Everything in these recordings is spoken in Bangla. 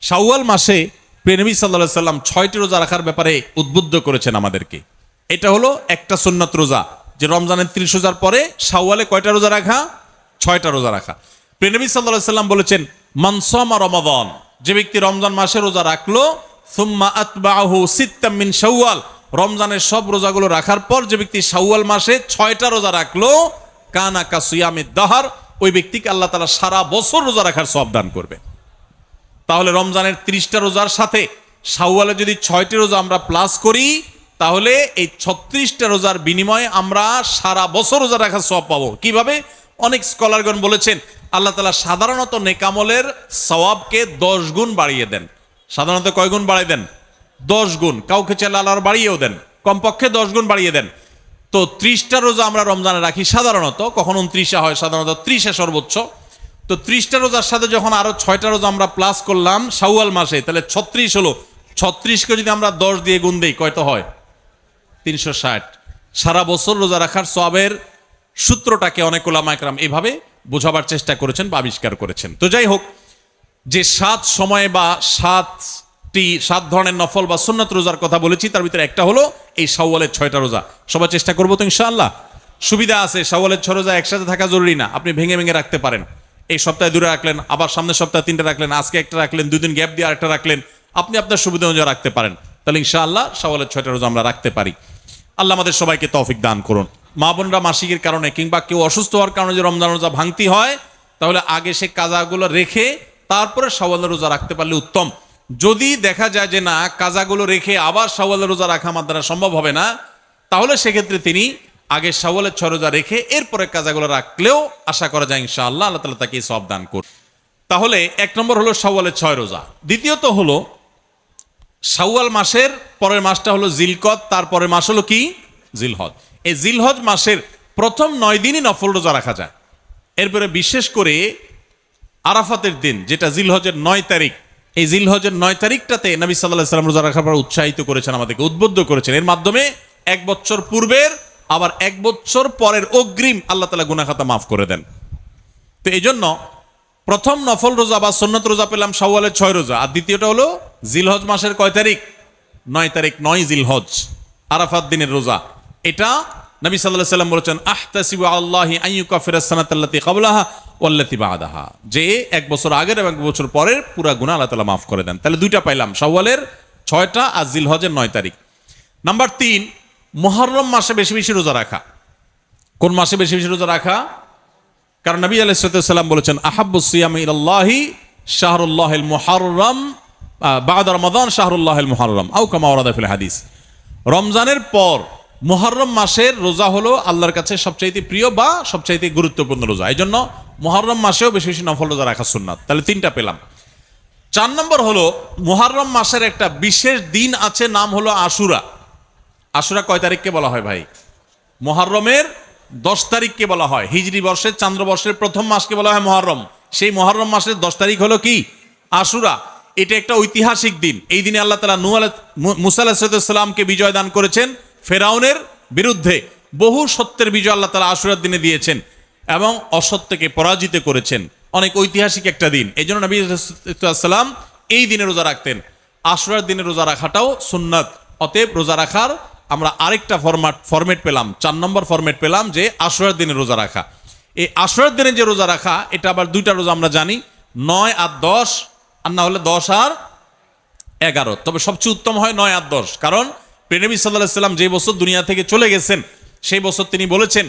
শাওয়াল মাসে প্রিয়নবী সাল্লাল্লাহু আলাইহি সাল্লাম 6টি রোজা রাখার ব্যাপারে উদ্বুদ্ধ করেছেন আমাদেরকে। এটা হলো একটা সুন্নাত রোজা, যে রমজানের 30 রোজার পরে শাওয়ালে কয়টা রোজা রাখা? 6টা রোজা রাখা। প্রিয়নবী সাল্লাল্লাহু আলাইহি সাল্লাম বলেছেন, মান সামা রমাদান, যে ব্যক্তি রমজান মাসে রোজা রাখলো, সুম্মা আতবাহু সিত্তাম মিন শাওয়াল, রমজানের সব রোজাগুলো রাখার পর যে ব্যক্তি শাওয়াল মাসে 6টা রোজা রাখলো, কানা কাসিয়ামিদ দাহার, ওই ব্যক্তিকে আল্লাহ তাআলা সারা বছর রোজা রাখার সওয়াব দান করবে। তাহলে রমজানের 30টা রোজার সাথে শাওয়ালে যদি 6টি রোজা আমরা প্লাস করি, তাহলে এই 36টা রোজার বিনিময়ে আমরা সারা বছর রোজা রাখার সওয়াব পাবো। কিভাবে? অনেক স্কলারগণ বলেছেন, আল্লাহ তাআলা সাধারণত নেকামলের সওয়াবকে 10 গুণ বাড়িয়ে দেন। সাধারণত কয় গুণ বাড়িয়ে দেন? 10 গুণ। কাউকে চাইলে আল্লাহ বাড়িয়েও দেন, কমপক্ষে 10 গুণ বাড়িয়ে দেন। তো 30টা রোজা আমরা রমজানে রাখি সাধারণত, কখন 29 হয়, সাধারণত 30 সর্বোচ্চ। তো 30টা রোজার সাথে যখন আরো 6টা রোজা আমরা প্লাস করলাম শাওয়াল মাসে, তাহলে 36 হলো। 36কে যদি আমরা 10 দিয়ে গুণ দেই, কয়টা হয়? 360। সারা বছর রোজা রাখার সওয়াবের সূত্রটাকে অনেক উলামা ইকরাম এভাবে বোঝাবার চেষ্টা করেছেন বা আবিষ্কার করেছেন। তো যাই হোক, যে 7 সময়ে বা 7 ধরনের নফল বা সুন্নাত রোজার কথা বলেছি, তার ভিতরে একটা হলো এই শাওয়ালের 6টা রোজা। সবাই চেষ্টা করবো তো ইনশাআল্লাহ। সুবিধা আছে, শাওয়ালের 6 রোজা একসাথে থাকা জরুরি না, আপনি ভেঙে ভেঙে রাখতে পারেন। এই সপ্তাহে 2টা রাখলেন, আবার সামনের সপ্তাহে 3টা রাখলেন, আজকে একটা রাখলেন, 2 দিন গ্যাপ দিয়ে আরেকটা রাখলেন, আপনি আপনার সুবিধা অনুযায়ী রাখতে পারেন। তাহলে ইনশাআল্লাহ শাওয়ালের 6টা রোজা আমরা রাখতে পারি। আল্লাহ আমাদের সবাইকে তৌফিক দান করুন। মা বোনরা মাসিকের কারণে কিংবা কেউ অসুস্থ হওয়ার কারণে যে রমজান রোজা ভাঙতি হয়, তাহলে আগে সে কাজাগুলো রেখে তারপরে শাওয়ালের রোজা রাখতে পারলে উত্তম। যদি দেখা যায় যে না, কাজাগুলো রেখে আবার শাওয়ালের রোজা রাখা আমার দ্বারা সম্ভব হবে না, তাহলে সেক্ষেত্রে তিনি আগে শাওয়ালের 6 রোজা রেখে এরপরে কাজাগুলো রাখলেও আশা করা যায় ইনশাআল্লাহ আল্লাহ তাআলা তাকে সওয়াব দান করুন। তাহলে 1 নম্বর হলো শাওয়ালের 6 রোজা। দ্বিতীয়ত হলো শাওয়াল মাসের পরের মাসটা হলো জিলকদ, তারপরের মাস হলো কি? জিলহজ। এই জিলহজ মাসের প্রথম 9 দিনই নফল রোজা রাখা যায়। এরপরে বিশেষ করে আরাফাতের দিন, যেটা জিলহজের 9 তারিখ, এই জিলহজের 9 তারিখটাতে নবী সাল্লাল্লাহু আলাইহি সাল্লাম রোজা রাখার পর উৎসাহিত করেছেন, আমাদেরকে উদ্বুদ্ধ করেছেন। এর মাধ্যমে 1 বছর পূর্বের আবার 1 বছর পরের অগ্রিম আল্লাহ তাআলা গুনাহ খাতা মাফ করে দেন। তো এই জন্য প্রথম নফল রোজা বা সুন্নত রোজা পেলাম শাওয়ালের 6 রোজা, আর দ্বিতীয়টা হলো জিলহজ মাসের কয় তারিখ? 9 তারিখ, 9 জিলহজ, আরাফাত দিনের রোজা। এটা নবী সাল্লাল্লাহু আলাইহি সাল্লাম বলেছেন, আহতাসিবু আল্লাহি আন ইউকাফিরাস সানাতাল্লাতী ক্বাবলাহা ওয়াল্লাতী বা'দাহা, যে 1 বছর আগের এবং 1 বছর পরের পুরা গুনাহ আল্লাহ তাআলা মাফ করে দেন। তাহলে 2টা পাইলাম, শাওয়ালের 6টা আর জিলহজের 9 তারিখ। নাম্বার 3, মুহররম মাসে বেশি বেশি রোজা রাখা। কোন মাসে বেশি বেশি রোজা রাখা? কারণ নবী আলাইহিস সালাম বলেছেন, আহাব্বুস সিয়ামি ইলাল্লাহি শাহরুল্লাহিল মুহররম বা'দা রমাদান শাহরুল্লাহিল মুহররম আও কামা ওয়ারাদা ফিল হাদিস। রমজানের পর মুহররম মাসের রোজা হলো আল্লাহর কাছে সবচাইতে প্রিয় বা সবচাইতে গুরুত্বপূর্ণ রোজা। এই জন্য মুহররম মাসেও বেশি বেশি নফল রোজা রাখা সুন্নাত। তাহলে 3টা পেলাম। 4 নম্বর হলো মুহররম মাসের একটা বিশেষ দিন আছে, নাম হলো আশুরা। আশুরা কয় তারিখকে বলা হয় ভাই? মুহররমের 10 তারিখকে বলা হয়। হিজরি বর্ষের চান্দ্রবর্ষের প্রথম মাসকে বলা হয় মুহররম। সেই মুহররম মাসের 10 তারিখ হলো কি? আশুরা। এটা একটা ঐতিহাসিক দিন। এই দিনে আল্লাহ তাআলা মুসা আলাইহিস সালামকে বিজয় দান করেছেন ফেরাউনের বিরুদ্ধে। বহু সত্যের বিজয় আল্লাহ তাআলা আশুরার দিনে দিয়েছেন এবং অসত্যকে পরাজিত করেছেন। অনেক ঐতিহাসিক একটা দিন। এই জন্য নবী সাল্লাম এই দিনে রোজা রাখতেন। আশুরার দিনে রোজা রাখাটাও সুন্নাত। অতএব রোজা রাখার আমরা আরেকটা ফরম্যাট পেলাম, 4 নম্বর ফরম্যাট পেলাম, যে আশুরার দিনে রোজা রাখা। এই আশুরার দিনে যে রোজা রাখা, এটা আবার 2টা রোজা আমরা জানি, 9 আর 10, আর না হলে 10 আর 11। তবে সবচেয়ে উত্তম হয় 9 আর 10, কারণ নবী সাল্লাল্লাহু আলাইহি সাল্লাম যে বছর দুনিয়া থেকে চলে গেছেন, সেই বছর তিনি বলেছেন,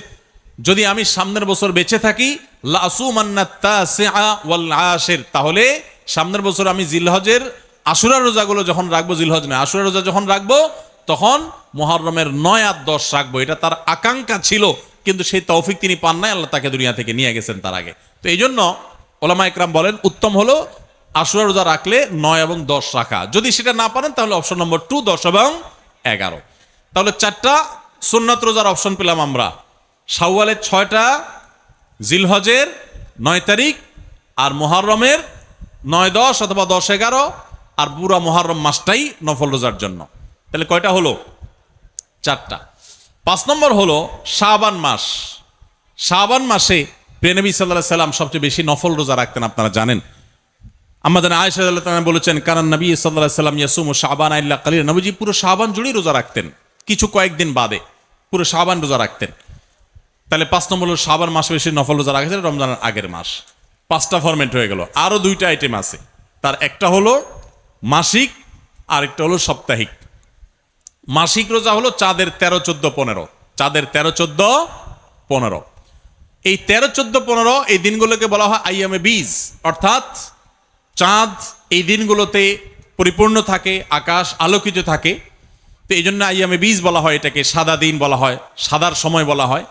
যদি আমি সামনের বছর বেঁচে থাকি লা আসুমান্না তাসিআ ওয়াল আশির, তাহলে সামনের বছর আমি জিলহজের আশুরার রোজাগুলো যখন রাখবো, জিলহজ নয় আশুরার রোজা যখন রাখবো, তখন মুহররমের 9 আর 10 রাখবো। এটা তার আকাঙ্ক্ষা ছিল, কিন্তু সেই তৌফিক তিনি পান নাই, আল্লাহ তাকে দুনিয়া থেকে নিয়ে গেছেন তার আগে। তো এই জন্য উলামা ইকরাম বলেন উত্তম হলো আশুরা রোজা রাখলে 9 এবং 10 রাখা। যদি সেটা না পারেন তাহলে অপশন নম্বর 2, 10 এবং 11। তাহলে 4টা সুন্নাত রোজার অপশন পেলাম আমরা। শাওয়ালের 6টা, জিলহজের 9 তারিখ, আর মুহররমের 9, 10 অথবা 10, 11, আর পুরা মুহররম মাসটাই নফল রোজার জন্য। তাহলে কয়টা হলো? 4টা। 5 নম্বর হলো শাবান মাস। শাবান মাসে প্রিয় নবী সাল্লাল্লাহু আলাইহি সাল্লাম সবচেয়ে বেশি নফল রোজা রাখতেন, আপনারা জানেন। আমাদের আয়েশা রাদিয়াল্লাহু তাআলা বলেছেন, কারণ নবী সাল্লাল্লাহু আলাইহি ওয়াসাল্লাম ইয়াসুমু শাবান ইল্লা কালিল, নবীজি পুরো শাবান জুড়েই রোজা রাখতেন, কিছু কয়েকদিন বাদে পুরো শাবান রোজা রাখতেন। তাহলে 5 নম্বর হলো শাবান মাসে বেশি নফল রোজা রাখতেন, রমজানের আগের মাস। 5টা ফরম্যাট হয়ে গেল। আরো 2টা আইটেম আছে, তার একটা হলো মাসিক আর একটা হলো সাপ্তাহিক। মাসিক রোজা হলো চাঁদের 13, 14, 15, চাঁদের 13, 14, 15। এই 13, 14, 15 এই দিনগুলোকে বলা হয় আইয়ামে বীজ, অর্থাৎ চাঁদ এই দিনগুলোতে পরিপূর্ণ থাকে, আকাশ আলোকিত থাকে, তো এই জন্য আইয়ামে বীজ বলা হয়, এটাকে সাদা দিন বলা হয়, সাদার সময় বলা হয়।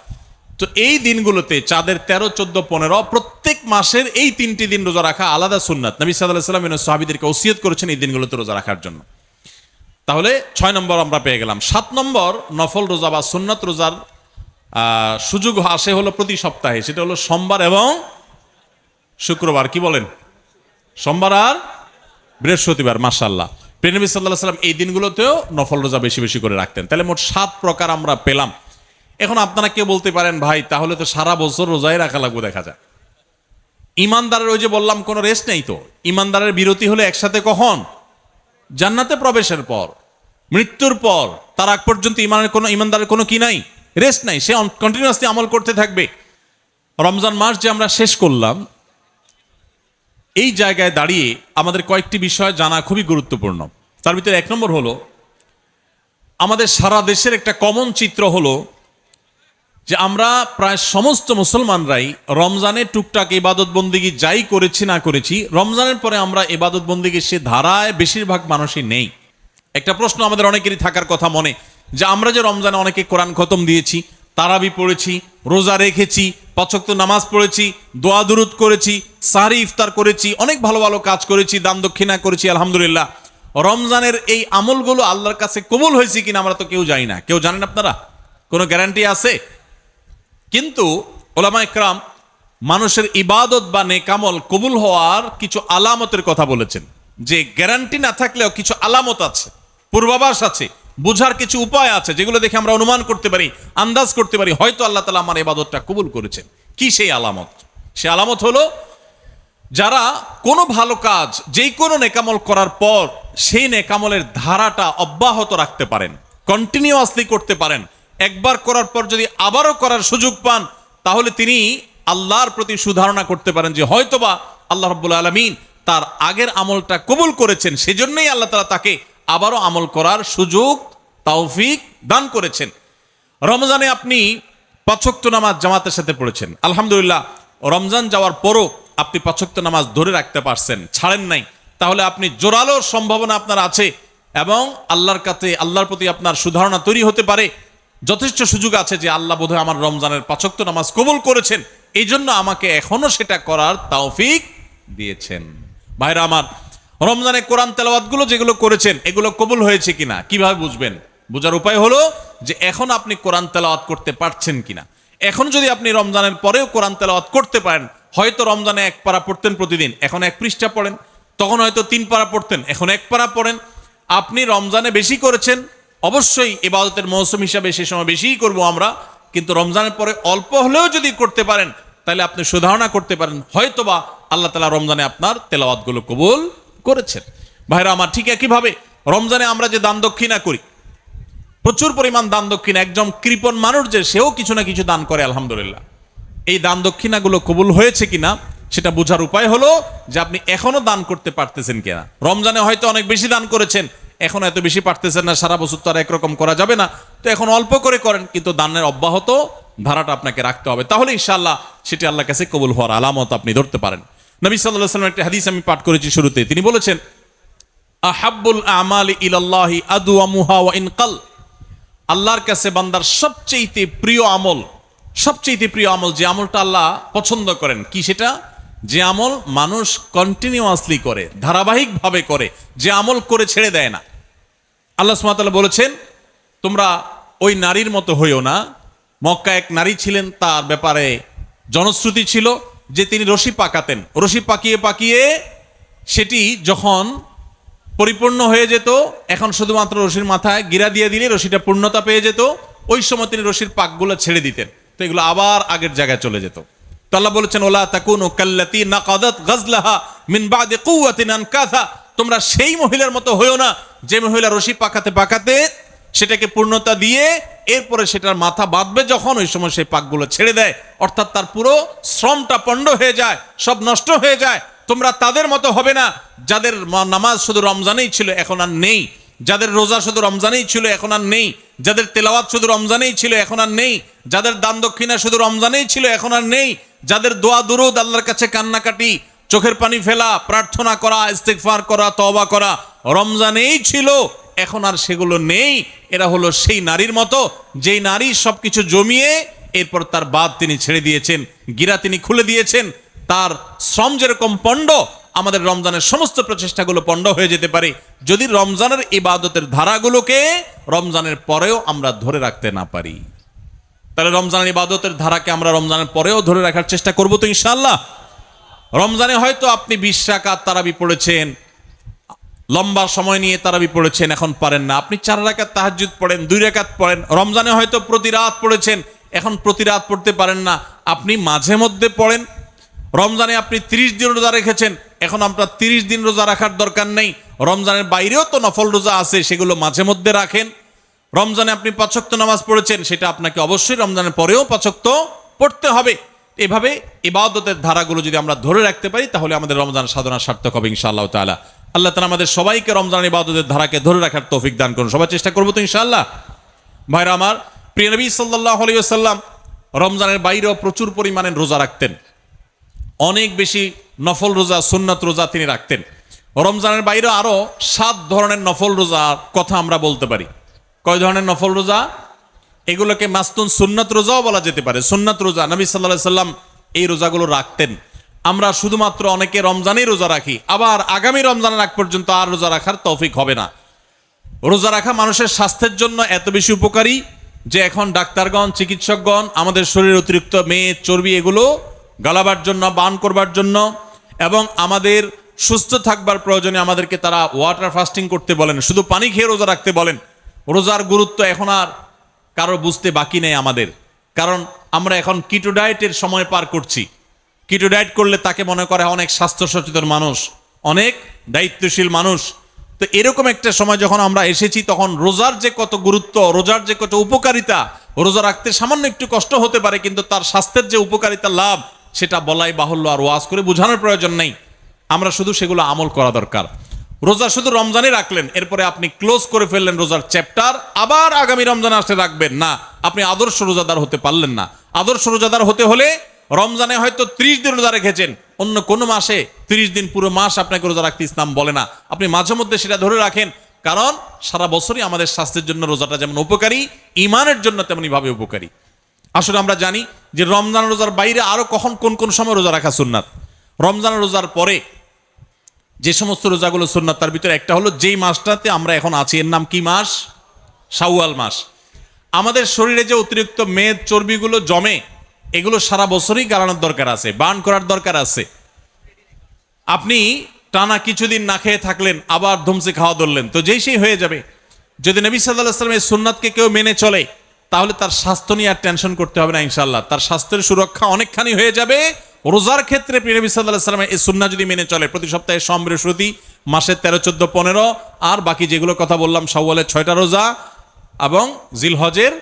তো এই দিনগুলোতে চাঁদের 13, 14, 15 প্রত্যেক মাসের এই 3টি দিন রোজা রাখা আলাদা সুন্নাত। নবী সাল্লাল্লাহু আলাইহি ওয়াসাল্লাম সাহাবীদেরকে ওসিয়ত করেছেন এই দিনগুলোতে রোজা রাখার জন্য। তাহলে 6 নম্বর আমরা পেয়ে গেলাম। 7 নম্বর নফল রোজা বা সুন্নাত রোজার সুযোগ আসে হলো প্রতি সপ্তাহে, সেটা হলো সোমবার এবং শুক্রবার। কি বলেন? সোমবার আর বৃহস্পতিবার। মাশাআল্লাহ, প্রিয় নবী সাল্লাল্লাহু আলাইহি ওয়াসাল্লাম এই দিনগুলোতেও নফল রোজা বেশি বেশি করে রাখতেন। তাহলে মোট 7 প্রকার আমরা পেলাম। এখন আপনারা কেউ বলতে পারেন, ভাই তাহলে তো সারা বছর রোজাই রাখা লাগবে। দেখা যায় ইমানদারের, ওই যে বললাম, কোনো রেস্ট নেই তো। ইমানদারের বিরতি হলো একসাথে কখন? জান্নাতে প্রবেশের পর, মৃত্যুর পর। তার আগ পর্যন্ত ইমানদারের কোনো কি নাই? রেস্ট নাই। সে কন্টিনিউয়াসলি আমল করতে থাকবে। রমজান মাস যে আমরা শেষ করলাম, এই জায়গায় দাঁড়িয়ে আমাদের কয়েকটি বিষয় জানা খুবই গুরুত্বপূর্ণ। তার ভিতরে 1 নম্বর হলো, আমাদের সারা দেশের একটা কমন চিত্র হলো যে আমরা প্রায় সমস্ত মুসলমানরাই রমজানে টুকটাক ইবাদত বন্দিগি যাই করেছি না করেছি, রমজানের পরে আমরা ইবাদত বন্দিগির সে ধারায় বেশিরভাগ মানুষই নেই। একটা প্রশ্ন আমাদের অনেকেরই থাকার কথা মনে, যে আমরা যে রমজানে অনেকে কোরআন খতম দিয়েছি, তারাবি পড়েছি, রোজা রেখেছি, 5 ওয়াক্ত নামাজ পড়েছি, দোয়া দুরুদ করেছি, সাহরি ইফতার করেছি, অনেক ভালো ভালো কাজ করেছি, দান দক্ষিণা করেছি, আলহামদুলিল্লাহ। রমজানের এই আমলগুলো আল্লাহর কাছে কবুল হয়েছে কিনা আমরা তো কেউ জানি না। কেউ জানেন আপনারা? কোনো গ্যারান্টি আছে? কিন্তু ওলামা ইকরাম মানুষের ইবাদত বা নেকামল কবুল হওয়ার কিছু আলামতের কথা বলেছেন, যে গ্যারান্টি না থাকলেও কিছু আলামত আছে, পূর্বাভাস আছে, বোঝার কিছু উপায় আছে, যেগুলো দেখে আমরা অনুমান করতে পারি, আন্দাজ করতে পারি হয়তো আল্লাহ তাআলা আমার ইবাদতটা কবুল করেছেন। কি সেই আলামত? সেই আলামত হলো, যারা কোনো ভালো কাজ, যেই কোনো নেকামল করার পর সেই নেকামলের ধারাটা অব্যাহত রাখতে পারেন, কন্টিনিউয়াসলি করতে পারেন, একবার করার পর যদি আবারও করার সুযোগ পান, তাহলে তিনি আল্লাহর প্রতি সুধারণা করতে পারেন যে হয়তোবা আল্লাহ রাব্বুল আলামিন তার আগের আমলটা কবুল করেছেন, সেজন্যই আল্লাহ তাআলা তাকে আবারও আমল করার সুযোগ, তৌফিক দান করেছেন। রমজানে আপনি 5 ওয়াক্ত নামাজ জামাতের সাথে পড়েছেন, আলহামদুলিল্লাহ। রমজান যাওয়ার পরও আপনি 5 ওয়াক্ত নামাজ ধরে রাখতে পারছেন, ছাড়েন নাই, তাহলে আপনি জোরালো সম্ভাবনা আপনার আছে এবং আল্লাহর কাছে, আল্লাহর প্রতি আপনার সুধারণা তৈরি হতে পারে। যথেষ্ট সুযোগ আছে যে আল্লাহ বোধহয় আমার রমজানের 5 ওয়াক্ত নামাজ কবুল করেছেন, এই জন্য আমাকে এখনো সেটা করার তৌফিক দিয়েছেন। ভাইরা আমার, রমজানে কোরআন তেলাওয়াতগুলো যেগুলো করেছেন, এগুলো কবুল হয়েছে কিনা কিভাবে বুঝবেন? বোঝার উপায় হলো যে এখন আপনি কোরআন তেলাওয়াত করতে পারছেন কিনা। এখন যদি আপনি রমজানের পরেও কোরআন তেলাওয়াত করতে পারেন, হয়তো রমজানে 1 পারা পড়তেন প্রতিদিন, এখন 1 পৃষ্ঠা পড়েন, তখন হয়তো 3 পারা পড়তেন, এখন 1 পারা পড়েন। আপনি রমজানে বেশি করেছেন, অবশ্যই ইবাদতের মৌসুম হিসাবে সে সময় বেশিই করব আমরা, কিন্তু রমজানের পরে অল্প হলেও যদি করতে পারেন, তাহলে আপনি সুধারণা করতে পারেন হয়তোবা আল্লাহ তাআলা রমজানে আপনার তেলাওয়াতগুলো কবুল করেছেন। ভাইরা আমার, ঠিক একইভাবে রমজানে আমরা যে দান দক্ষিণা করি, প্রচুর পরিমাণ দান দক্ষিণা, একজন কৃপণ মানুষ যে সেও কিছু না কিছু দান করে, আলহামদুলিল্লাহ। এই দান দক্ষিণাগুলো কবুল হয়েছে কিনা সেটা বোঝার উপায় হলো যে আপনি এখনো দান করতে পারতেছেন কিনা। রমজানে হয়তো অনেক বেশি দান করেছেন, এখন এত বেশি পারতেছেন না, সারা বছর তো আর একরকম করা যাবে না, তো এখন অল্প করে করেন, কিন্তু দানের অব্যাহত ধারাটা আপনাকে রাখতে হবে, তাহলে ইনশাআল্লাহ সেটি আল্লাহর কাছে কবুল হওয়ার আলামত আপনি ধরতে পারেন। নবী সাল্লাল্লাহু আলাইহি ওয়াসাল্লাম একটা হাদিস আমি পাঠ করেছি শুরুতে, তিনি বলেছেন, আহাব্বুল আমালি ইলাল্লাহি আদওয়ামুহা ওয়া ইনকাল, আল্লাহর কাছে বান্দার সবচেয়ে প্রিয় আমল, সবচেয়ে প্রিয় আমল, যে আমলটা আল্লাহ পছন্দ করেন, কি সেটা? যে আমল মানুষ কন্টিনিউয়াসলি করে, ধারাবাহিকভাবে করে, যে আমল করে ছেড়ে দেয় না। আল্লাহ সুবহানাহু ওয়া তাআলা বলেছেন, তোমরা ওই নারীর মতো হইও না। মক্কা এক নারী ছিলেন, তার ব্যাপারে জনশ্রুতি ছিল যে তিনি রশি পাকাতেন, রশি পাকিয়ে পাকিয়ে সেটি যখন পরিপূর্ণ হয়ে যেত, এখন শুধুমাত্র রশির মাথায় গিরা দিয়ে দিলে রশিটা পূর্ণতা পেয়ে যেত, ওই সময় তিনি রশির পাকগুলো ছেড়ে দিতেন, তো এগুলো আবার আগের জায়গায় চলে যেত। তো আল্লাহ বলেছেন ওলা তাকুনু কাল্লাতী নাকাদাত গাজলাহা মিন বাদি কুওয়াতিন আনকাসা, তোমরা সেই মহিলার মতো হইও না যে মহিলা রশি পাকাতে পাকাতে সেটাকে পূর্ণতা দিয়ে এরপরে সেটার মাথা বাঁধবে যখন, ওই সময় সেই পাকগুলো ছেড়ে দেয়, অর্থাৎ তার পুরো শ্রমটা পণ্ড হয়ে যায়, সব নষ্ট হয়ে যায়। তোমরা তাদের মতো হবে না যাদের নামাজ শুধু রমজানেই ছিল এখন আর নেই, যাদের রোজা শুধু রমজানেই ছিল এখন আর নেই, যাদের তেলাওয়াত শুধু রমজানেই ছিল এখন আর নেই, যাদের দান দক্ষিণা শুধু রমজানেই ছিল এখন আর নেই, যাদের দোয়া দুরুদ আল্লাহর কাছে কান্নাকাটি চোখের পানি ফেলা প্রার্থনা করা ইস্তিগফার করা তওবা করা রমজানেই ছিল এখন আর সেগুলো নেই। এরা হলো সেই নারীর মতো যেই নারী সবকিছু জমিয়ে এরপর তার বাদ তিনি ছেড়ে দিয়েছেন, গিরা তিনি খুলে দিয়েছেন। তার শ্রম যেরকম পণ্ড, আমাদের রমজানের সমস্ত প্রচেষ্টাগুলো পণ্ড হয়ে যেতে পারে যদি রমজানের ইবাদতের ধারাগুলোকে রমজানের পরেও আমরা ধরে রাখতে না পারি। তাহলে রমজানের ইবাদতের ধারাকে আমরা রমজানের পরেও ধরে রাখার চেষ্টা করব তো ইনশাআল্লাহ। রমজানে হয়তো আপনি 20 রাকাত তারাবি পড়েছেন, লম্বা সময় নিয়ে তারাবি পড়েছেন, এখন পারেন না, আপনি 4 রাকাত তাহাজ্জুদ পড়েন, 2 রাকাত পড়েন। রমজানে হয়তো প্রতি রাত পড়েছেন, এখন প্রতি রাত পড়তে পারেন না, আপনি মাঝে মধ্যে পড়েন। রমজানে আপনি 30 দিন রোজা রেখেছেন, এখন আপনার 30 দিন রোজা রাখার দরকার নেই। রমজানের বাইরেও তো নফল রোজা আছে, সেগুলো মাঝে মধ্যে রাখেন। রমজানে আপনি 5 ওয়াক্ত নামাজ পড়েছেন, সেটা আপনাকে অবশ্যই রমজানের পরেও 5 ওয়াক্ত পড়তে হবে। এভাবে ইবাদতের ধারাগুলো যদি আমরা ধরে রাখতে পারি তাহলে আমাদের রমজান সাধনা সার্থক হবে ইনশাআল্লাহ তাআলা। আল্লাহ তাআলা আমাদের সবাইকে রমজানের ইবাদতের ধারাকে ধরে রাখার তৌফিক দান করুন। সবাই চেষ্টা করবো তো ইনশাআল্লাহ। ভাইরা আমার, প্রিয় নবী সাল্লাল্লাহু আলাইহি ওয়াসাল্লাম রমজানের বাইরেও প্রচুর পরিমাণে রোজা রাখতেন, অনেক বেশি নফল রোজা সুন্নাত রোজা তিনি রাখতেন। রমজানের বাইরে আরো 7 ধরনের নফল রোজার কথা আমরা বলতে পারি। কয় ধরনের নফল রোজা? এগুলোকে মাস্তুন সুন্নাত রোজাও বলা যেতে পারে। সুন্নাত রোজা নবী সাল্লাল্লাহু আলাইহি সাল্লাম এই রোজাগুলো রাখতেন। আমরা শুধুমাত্র অনেকে রমজানেই রোজা রাখি, আবার আগামী রমজানের আগ পর্যন্ত আর রোজা রাখার তৌফিক হবে না। রোজা রাখা মানুষের স্বাস্থ্যের জন্য এত বেশি উপকারী যে এখন ডাক্তারগণ চিকিৎসকগণ আমাদের শরীরের অতিরিক্ত মেদ চর্বি এগুলো গালাবার জন্য, বার্ন করবার জন্য এবং আমাদের সুস্থ থাকবার প্রয়োজনে আমাদেরকে তারা ওয়াটার ফাস্টিং করতে বলেন, শুধু পানি খেয়ে রোজা রাখতে বলেন। রোজার গুরুত্ব এখন আর কারো বুঝতে বাকি নেই আমাদের, কারণ আমরা এখন কিটো ডায়েটের সময় পার করছি। কিটো ডায়েট করলে তাকে মনে করে অনেক স্বাস্থ্য সচেতন মানুষ, অনেক দায়িত্বশীল মানুষ। তো এরকম একটা সময় যখন আমরা এসেছি তখন রোজার যে কত গুরুত্ব, রোজার যে কত উপকারিতা, রোজা রাখতে সামান্য একটু কষ্ট হতে পারে কিন্তু তার স্বাস্থ্যের যে উপকারিতা লাভ সেটা বলাই বাহুল্য, আর ওয়াজ করে বোঝানোর প্রয়োজন নেই। আমরা শুধু সেগুলো আমল করা দরকার। রোজা শুধু রমজানে রাখলেন, এরপরে আপনি ক্লোজ করে ফেললেন রোজার চ্যাপ্টার, আবার আগামী রমজানে আসলে রাখবেন না, আপনি আদর্শ রোজাদার হতে পারলেন না। আদর্শ রোজাদার হতে হলে রমজানে হয়তো 30 দিন রোজা রেখেছেন, অন্য কোনো মাসে 30 দিন পুরো মাস আপনাকে রোজা রাখতে ইসলাম বলে না। আপনি মাঝে মধ্যে সেটা ধরে রাখেন, কারণ সারা বছরই আমাদের স্বাস্থ্যের জন্য রোজাটা যেমন উপকারী, ইমানের জন্য তেমনি ভাবে উপকারী। আসলে আমরা জানি যে রমজান রোজার বাইরে আরো কখন কোন কোন সময় রোজা রাখা সুন্নাত। রমজান রোজার পরে যে সমস্ত রোজাগুলো সুন্নাত তার ভিতরে একটা হলো যেই মাসটাতে আমরা এখন আছি, এর নাম কি মাস? শাওয়াল মাস। আমাদের শরীরে যে অতিরিক্ত মেদ চর্বিগুলো জমে এগুলো সারা বছরই গালানোর দরকার আছে, বার্ন করার দরকার আছে। আপনি টানা কিছুদিন না খেয়ে থাকলেন, আবার ধুমসে খাওয়া ধরলেন, তো যেই সেই হয়ে যাবে। যদি নবী সাল্লাল্লাহু আলাইহি ওয়াসাল্লামের সুন্নাতকে কেউ মেনে চলে তাহলে তার স্বাস্থ্য নিয়ে আর টেনশন করতে হবে না ইনশাআল্লাহ, তার স্বাস্থ্যের সুরক্ষা অনেকখানি হয়ে যাবে। রোজার ক্ষেত্রে নবী সাল্লাল্লাহু আলাইহি ওয়াসাল্লামের এই সুন্নাহ যদি মেনে চলে, প্রতি সপ্তাহে সোম বৃহস্পতি, মাসের 13, 14, 15 আর বাকি যেগুলো কথা বললাম শাওয়ালের 6টা রোজা এবং জিলহজের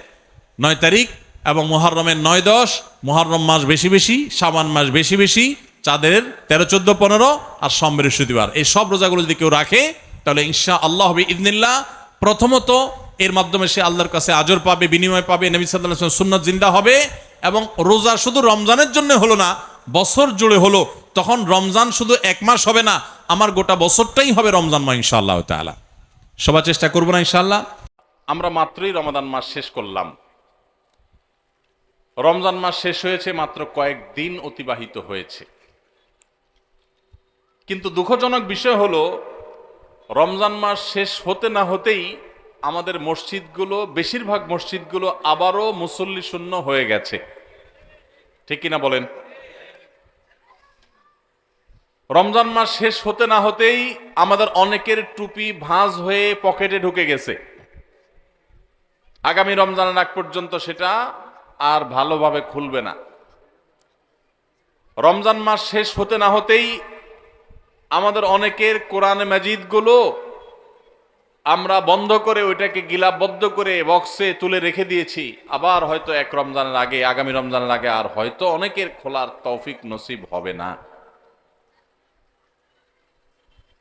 9 তারিখ এবং মুহররমের 9, 10, মুহররম মাস বেশি বেশি, শাবান মাস বেশি বেশি, চাঁদের 13, 14, 15 আর সোম বৃহস্পতিবার, এই সব রোজাগুলো যদি কেউ রাখে তাহলে ইনশাআল্লাহ বিইذনিল্লাহ প্রথমত এর মাধ্যমে সে আল্লাহর কাছে আজর পাবে, বিনিময় পাবে, নবী সাল্লাল্লাহু আলাইহি ওয়াসাল্লাম সুন্নাত জিন্দা হবে। এবং রোজা শুধু রমজানের জন্য হলো না, বছর জুড়ে হলো, তখন রমজান শুধু 1 মাস হবে না, আমার গোটা বছরটাই হবে রমজান মাস ইনশাআল্লাহ তাআলা। সবাই চেষ্টা করবো না ইনশাআল্লাহ। আমরা মাত্রই রমাদান মাস শেষ করলাম, রমজান মাস শেষ হয়েছে, মাত্র কয়েকদিন অতিবাহিত হয়েছে। কিন্তু দুঃখজনক বিষয় হলো রমজান মাস শেষ হতে না হতেই আমাদের মসজিদগুলো, বেশিরভাগ মসজিদগুলো আবারও মুসল্লি শূন্য হয়ে গেছে। ঠিক কিনা বলেন? রমজান মাস শেষ হতে না হতেই আমাদের অনেকের টুপি ভাঁজ হয়ে পকেটে ঢুকে গেছে। আগামী রমজানের আগ পর্যন্ত সেটা আর ভালোভাবে খুলবে না। রমজান মাস শেষ হতে না হতেই আমাদের অনেকের কোরআন মাজিদ গুলো আমরা বন্ধ করে ওইটাকে গিলাবদ্ধ করে বক্সে তুলে রেখে দিয়েছি। আবার হয়তো এক রমজানের আগে, আগামী রমজানের আগে আর হয়তো অনেকের খোলার তৌফিক নসিব হবে না।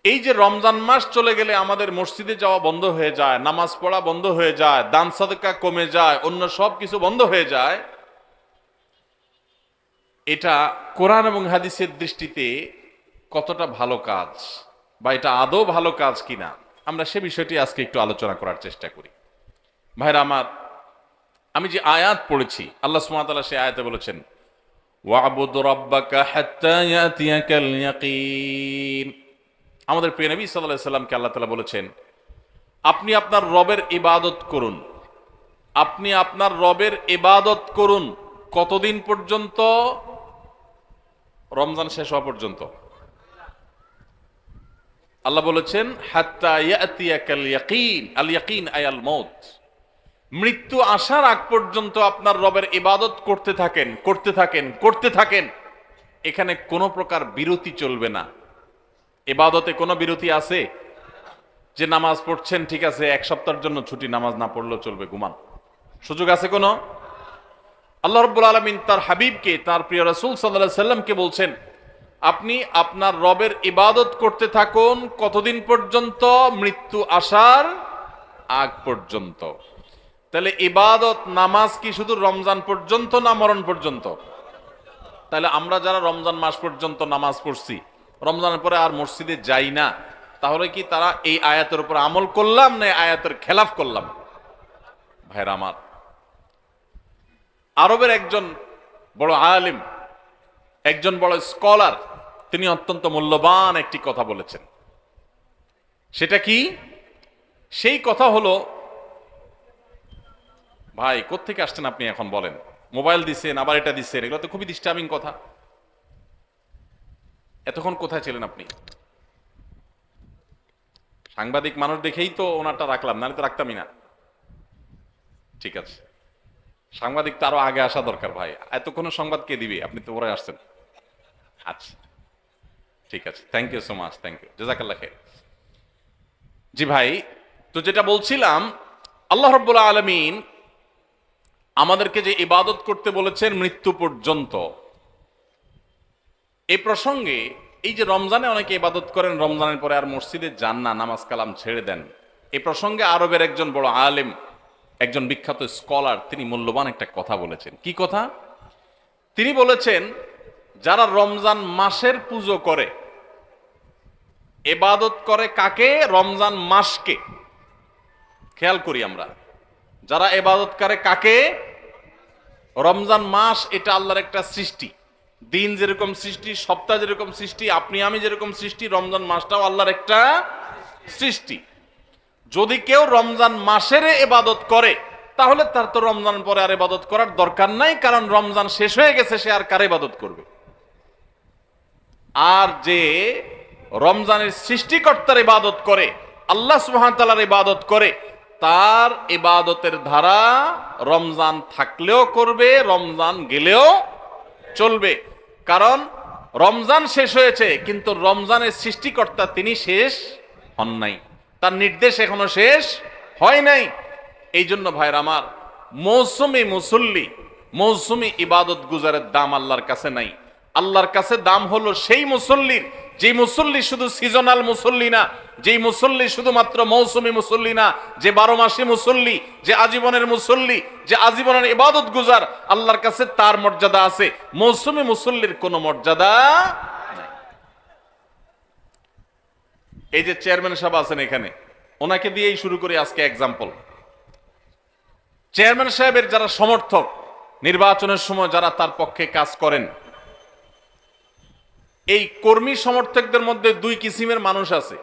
এই যে রমজান মাস চলে গেলে আমাদের মসজিদে যাওয়া বন্ধ হয়ে যায়, নামাজ পড়া বন্ধ হয়ে যায়, দান সাদকা কমে যায়, অন্য সব কিছু বন্ধ হয়ে যায়, এটা কোরআন এবং হাদিসের দৃষ্টিতে কতটা ভালো কাজ বা এটা আদৌ ভালো কাজ কিনা, আমরা সে বিষয়টি আজকে একটু আলোচনা করার চেষ্টা করি। ভাইরা আমার, আমি যে আয়াত পড়েছি, আল্লাহ সুবহানাহু ওয়া তাআলা সেই আয়াতে বলেছেন, ওয়া'বুদ রাব্বাকা হাত্তা ইয়াতিয়াকাল ইয়াকিন। আমাদের প্রিয় নবী সাল্লাল্লাহু আলাইহি সাল্লামকে আল্লাহ তাআলা বলেছেন, আপনি আপনার রবের ইবাদত করুন। আপনি আপনার রবের ইবাদত করুন কতদিন পর্যন্ত? রমজান শেষ হওয়া পর্যন্ত। আল্লাহ বলেছেন হাত্তা ইয়াতিয়াকাল ইয়াকিন, আল ইয়াকিন আয়াল মউত, মৃত্যু আসার আগ পর্যন্ত আপনার রবের ইবাদত করতে থাকেন, করতে থাকেন, করতে থাকেন। এখানে কোনো প্রকার বিরতি চলবে না। ইবাদতে কোনো বিরতি আছে? যে নামাজ পড়ছেন ঠিক আছে, এক সপ্তাহের জন্য ছুটি, নামাজ না পড়লেও চলবে, ঘুমান, সুযোগ আছে কোনো? আল্লাহ রাব্বুল আলামিন তার হাবিবকে, তার প্রিয় রাসূল সাল্লাল্লাহু আলাইহি সাল্লামকে বলছেন, আপনি আপনার রবের ইবাদত করতে থাকুন কতদিন পর্যন্ত? মৃত্যু আসার আগ পর্যন্ত। তাহলে ইবাদত, নামাজ কি শুধু রমজান পর্যন্ত না মরণ পর্যন্ত? তাহলে আমরা যারা রমজান মাস পর্যন্ত নামাজ পড়ছি, রমজানের পরে আর মসজিদে যাই না, তাহলে কি তারা এই আয়াতের উপর আমল করলাম না আয়াতের খেলাফ করলাম? ভাইরা আমার, আরবের একজন বড় আলিম, একজন বড় স্কলার, তিনি অত্যন্ত মূল্যবান একটি কথা বলেছেন। সেটা কি? সেই কথা হলো, ভাই কোত্থেকে আসছেন আপনি এখন বলেন? মোবাইল দিচ্ছেন, আবার এটা দিচ্ছেন, এগুলো তো খুবই ডিস্টার্বিং কথা। এতক্ষণ কোথায় ছিলেন আপনি? সাংবাদিক মানুষ দেখেই তো ওনারটা রাখলাম, নাহলে তো রাখতামই না। ঠিক আছে, সাংবাদিক তো আরো আগে আসা দরকার ভাই, এতক্ষণ সংবাদ কে দিবে? আপনি তো পরে আসছেন। আচ্ছা ঠিক আছে, thank you so much, thank you, জাযাকাল্লাহ খাইর। জি ভাই, তো যেটা বলছিলাম, আল্লাহ রাব্বুল আলামিন আমাদেরকে যে ইবাদত করতে বলেছেন মৃত্যু পর্যন্ত, এই প্রসঙ্গে এই যে রমজানে অনেকে ইবাদত করেন, রমজানের পরে আর মসজিদে যান না, নামাজ কালাম ছেড়ে দেন, এই প্রসঙ্গে আরবের একজন বড় আলেম, একজন বিখ্যাত স্কলার, তিনি মূল্যবান একটা কথা বলেছেন। কি কথা? তিনি বলেছেন, যারা রমজান মাসের পুজো করে, ইবাদত করে কাকে? রমজান মাসকে। খেয়াল করি আমরা, যারা ইবাদত করে কাকে? রমজান মাস এটা আল্লাহর একটা সৃষ্টি। দিন যেরকম সৃষ্টি, সপ্তাহ যেরকম সৃষ্টি, আপনি আমি যেরকম সৃষ্টি, রমজান মাসটাও আল্লাহর একটা সৃষ্টি। যদি কেউ রমজান মাসের ইবাদত করে, তাহলে তার তো রমজান পরে আর ইবাদত করার দরকার নাই, কারণ রমজান শেষ হয়ে গেছে, সে আর কার ইবাদত করবে? আর যে রমজানের সৃষ্টিকর্তার ইবাদত করে, আল্লাহ সুবহানাহু ওয়া তাআলার ইবাদত করে, তার ইবাদতের ধারা রমজান থাকলেও করবে, রমজান গেলেও চলবে। কারণ রমজান শেষ হয়েছে, কিন্তু রমজানের সৃষ্টিকর্তা তিনি শেষ হন নাই, তার নির্দেশ এখনো শেষ হয় নাই। এই জন্য ভাইরা আমার, মৌসুমি মুসল্লি, মৌসুমি ইবাদত গুজারের দাম আল্লাহর কাছে নাই। আল্লাহর কাছে দাম হলো সেই মুসল্লির, যে মুসল্লি শুধু সিজনাল মুসল্লি না, যেই মুসল্লি শুধুমাত্র মৌসুমি মুসল্লি না, যে 12 মাসি মুসল্লি, যে আজীবনের মুসল্লি, যে আজীবনের ইবাদত গুজার, আল্লাহর কাছে তার মর্যাদা আছে, মৌসুমি মুসল্লির কোনো মর্যাদা নাই। এই যে চেয়ারম্যান সাহেব আছেন এখানে, ওনাকে দিয়েই শুরু করি আজকে এক্সাম্পল। চেয়ারম্যান সাহেবের যারা সমর্থক, নির্বাচনের সময় যারা তার পক্ষে কাজ করেন, এই কর্মী সমর্থকদের মধ্যে দুই কিসিমের মানুষ আছে।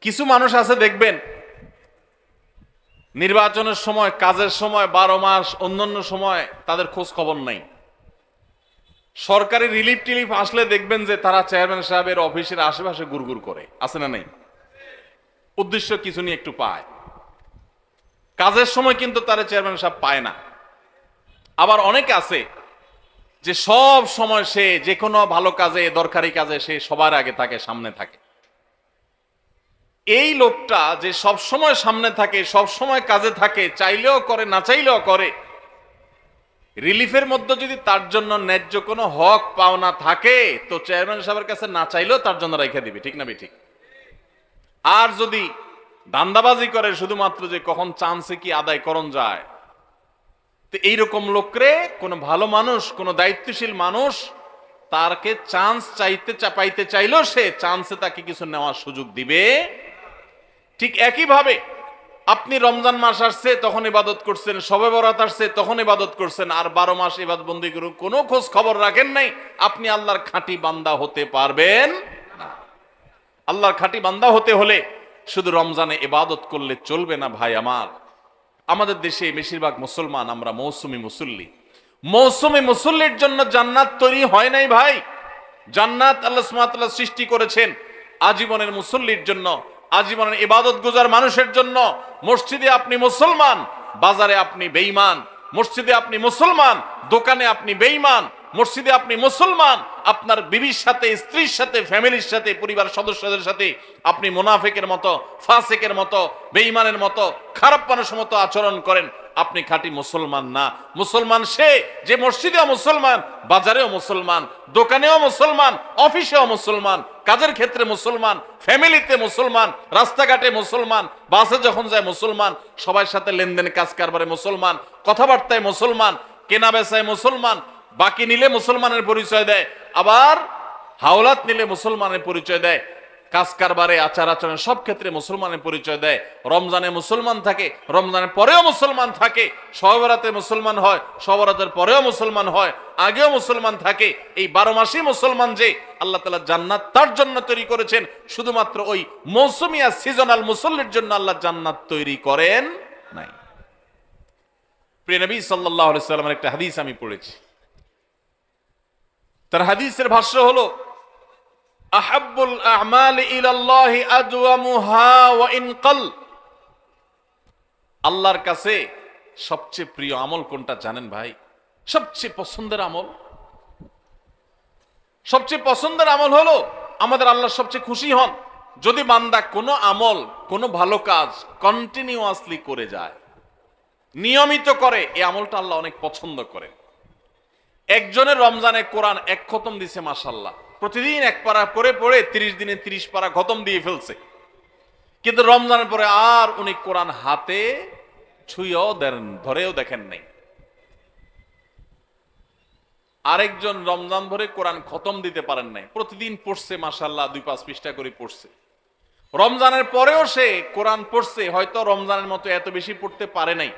কিছু মানুষ আছে দেখবেন নির্বাচনের সময়, কাজের সময়, 12 মাস অন্যান্য সময় তাদের খোঁজ খবর নাই। সরকারি রিলিফ টিলিফ আসলে দেখবেন যে তারা চেয়ারম্যান সাহেবের অফিসের আশেপাশে গুড়গুড় করে, আছে না নাই? উদ্দেশ্য কিছু নিয়ে একটু পায়। কাজের সময় কিন্তু তারা চেয়ারম্যান সাহেব পায় না। আবার অনেকে আছে যে সব সময় সে যে কোনো ভালো কাজে, দরকারি কাজে সে সবার আগে থাকে, সামনে থাকে। এই লোকটা যে সব সময় সামনে থাকে, সব সময় কাজে থাকে, চাইলেও করে না চাইলেও করে, রিলিফের মধ্যে যদি তার জন্য ন্যায্য কোনো হক পাওনা থাকে তো চেয়ারম্যান সাহেবের কাছে না চাইলেও তার জন্য রেখে দিবে, ঠিক না ঠিক? আর যদি ধান্দাবাজি করে শুধুমাত্র যে কখন চান্সে কি আদায় করণ যায়, তো এইরকম লোকরে কোনো ভালো মানুষ, কোনো দায়িত্বশীল মানুষ তারকে চান্স পাইতে চাইলেও সে চান্সে তাকে কিছু নেওয়ার সুযোগ দিবে। ঠিক একইভাবে আপনি রমজান মাস আসছে তখন ইবাদত করছেন, শবে বরাত আসছে তখন ইবাদত করছেন, আর 12 মাস ইবাদত বন্দি করে কোনো খোঁজ খবর রাখেন নাই, আপনি আল্লাহর খাঁটি বান্দা হতে পারবেন না। আল্লাহর খাঁটি বান্দা হতে হলে শুধু রমজানে ইবাদত করলে চলবে না ভাই আমার। আমাদের দেশে বেশিরভাগ মুসলমান আমরা মৌসুমী মুসল্লি। মৌসুমী মুসল্লির জন্য জান্নাত তৈরি হয় নাই ভাই। জান্নাত আল্লাহ সুবহানাহু ওয়া তাআলা সৃষ্টি করেছেন আজীবনের মুসল্লির জন্য, আজীবনের ইবাদত গুজার মানুষের জন্য। মসজিদে আপনি মুসলমান, বাজারে আপনি বেঈমান। মসজিদে আপনি মুসলমান, দোকানে আপনি বেঈমান। মসজিদে আপনি মুসলমান, আপনার বিবির সাথে, স্ত্রীর সাথে, ফ্যামিলির সাথে, পরিবার সদস্যদের সাথে আপনি মুনাফিকের মতো, ফাসিকের মতো, বেঈমানের মতো, খারাপ মানুষের মতো আচরণ করেন, আপনি খাঁটি মুসলমান না। মুসলমান সে যে মসজিদেও মুসলমান, বাজারেও মুসলমান, দোকানেও মুসলমান, অফিসেও মুসলমান, কাজের ক্ষেত্রে মুসলমান, ফ্যামিলিতে মুসলমান, রাস্তাঘাটে মুসলমান, বাসে যখন যায় মুসলমান, সবার সাথে লেনদেন কাজ কারবারে মুসলমান, কথাবার্তায় মুসলমান, কেনা বেচায় মুসলমান, বাকি নিলে মুসলমানের পরিচয় দেয়, আবার হাওলাত নিলে মুসলমানের পরিচয় দেয়, কাজ কারবারে, আচার আচরণ সব ক্ষেত্রে মুসলমানের পরিচয় দেয়। রমজানে মুসলমান থাকে, রমজানের পরেও মুসলমান থাকে, শবে বরাতে মুসলমান হয়, শবে বরাতের পরেও মুসলমান হয়, আগেও মুসলমান থাকে। এই 12 মাসই মুসলমান যে আল্লাহ তাআলা জান্নাত তার জন্য তৈরি করেছেন, শুধুমাত্র ওই মৌসুমী আর সিজনাল মুসল্লির জন্য আল্লাহ জান্নাত তৈরি করেন নাই। প্রিয় নবী সাল্লাল্লাহু আলাইহি ওয়াসাল্লামের একটা হাদিস আমি পড়েছি। তার হাদিসের ভাষ্য হলো, আহাব্বুল আ'মালি ইলাল্লাহি আদওয়ামুহা ওয়া ইন ক্বাল। আল্লাহর কাছে সবচেয়ে প্রিয় আমল কোনটা জানেন ভাই? সবচেয়ে পছন্দের আমল, সবচেয়ে পছন্দের আমল হলো আমাদের আল্লাহ সবচেয়ে খুশি হন যদি বান্দা কোনো আমল, কোনো ভালো কাজ কন্টিনিউয়াসলি করে যায়, নিয়মিত করে। এই আমলটা আল্লাহ অনেক পছন্দ করে। একজনের রমজানে কোরআন 1 খতম দিছে, মাশাআল্লাহ, প্রতিদিন 1 পারা করে পড়ে 30 দিনে 30 পারা খতম দিয়ে ফেলছে, কিন্তু রমজানের পরে আর উনি কোরআন হাতে ছুঁয়েও ধরেও দেখেন নাই। আরেকজন রমজান ভরে কোরআন খতম দিতে পারেন নাই, প্রতিদিন পড়ছে, মাশাআল্লাহ 2-5 পৃষ্ঠা করে পড়ছে। রমজানের পরেও সে কোরআন পড়ছে, হয়তো রমজানের মতো এত বেশি পড়তে পারে নাই,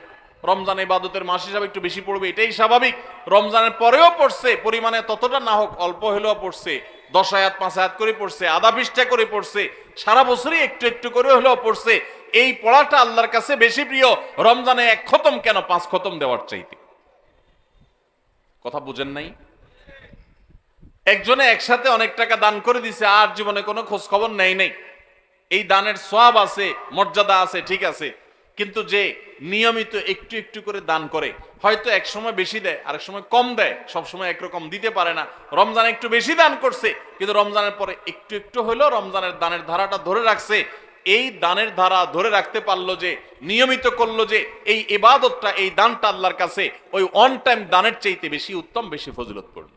রমজান ইবাদতের মাস হিসাবে একটু বেশি পড়বে, এটাই স্বাভাবিক। রমজানের পরেও পড়ছে, পরিমাণে ততটা না হোক, অল্প হলেও পড়ছে, 10 আয়াত 5 আয়াত করে পড়ছে, আধা পৃষ্ঠা করে পড়ছে, সারা বছরই একটু একটু করে হলেও পড়ছে। এই পড়াটা আল্লাহর কাছে বেশি প্রিয় রমজানে 1 খতম কেন 5 খতম দেওয়ার চাইতে। কথা বুঝেন নাই? একজনে একসাথে অনেক টাকা দান করে দিছে, আর জীবনে কোনো খোঁজ খবর নেই নাই। এই দানের সওয়াব আছে, মর্যাদা আছে, ঠিক আছে, কিন্তু যে নিয়মিত একটু একটু করে দান করে, হয়তো এক সময় বেশি দেয়, আরেক সময় কম দেয়, সব সময় একরকম দিতে পারে না। রমজানে একটু বেশি দান করছে, কিন্তু রমজানের পরে একটু একটু হইলো রমজানের দানের ধারাটা ধরে রাখছে। এই দানের ধারা ধরে রাখতে পারলো যে, নিয়মিত করলো যে, এই ইবাদতটা, এই দানটা আল্লাহর কাছে ওই অন টাইম দানের চাইতে বেশি উত্তম, বেশি ফজিলতপূর্ণ।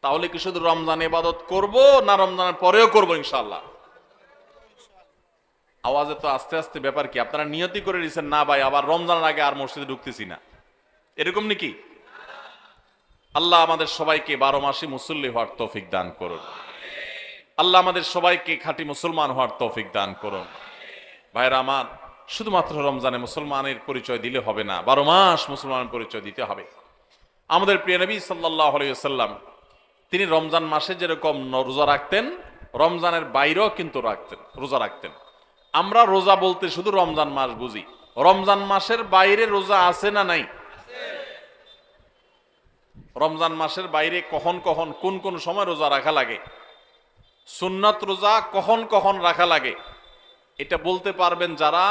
তাহলে কি শুধু রমজান ইবাদত করব, না রমজানের পরেও করব ইনশাআল্লাহ? আওয়াজে তো আস্তে আস্তে ব্যাপার কি? আপনারা নিয়তি করে দিয়েছেন না ভাই আবার রমজানের আগে আর মসজিদে ঢুকতেছি না, এরকম নাকি? আল্লাহ আমাদের সবাইকে 12 মাসে মুসল্লি হওয়ার তৌফিক দান করুন। আল্লাহ আমাদের সবাইকে খাঁটি মুসলমান হওয়ার তৌফিক দান করুন। ভাইরা আমার, শুধুমাত্র রমজানে মুসলমানের পরিচয় দিলে হবে না, 12 মাস মুসলমানের পরিচয় দিতে হবে। আমাদের প্রিয় নবী সাল্লাল্লাহু আলাইহি ওয়াসাল্লাম তিনি রমজান মাসে যেরকম রোজা রাখতেন, রমজানের বাইরেও কিন্তু রোজা রাখতেন। আমরা রোজা বলতে শুধু রমজান মাস বুঝি, রমজান মাসের বাইরে রোজা আছে না নাই? রমজান মাসের বাইরে কখন কখন কোন কোন সময় রোজা রাখা লাগে, সুন্নাত রোজা কখন কখন রাখা লাগে, এটা বলতে পারবেন যারা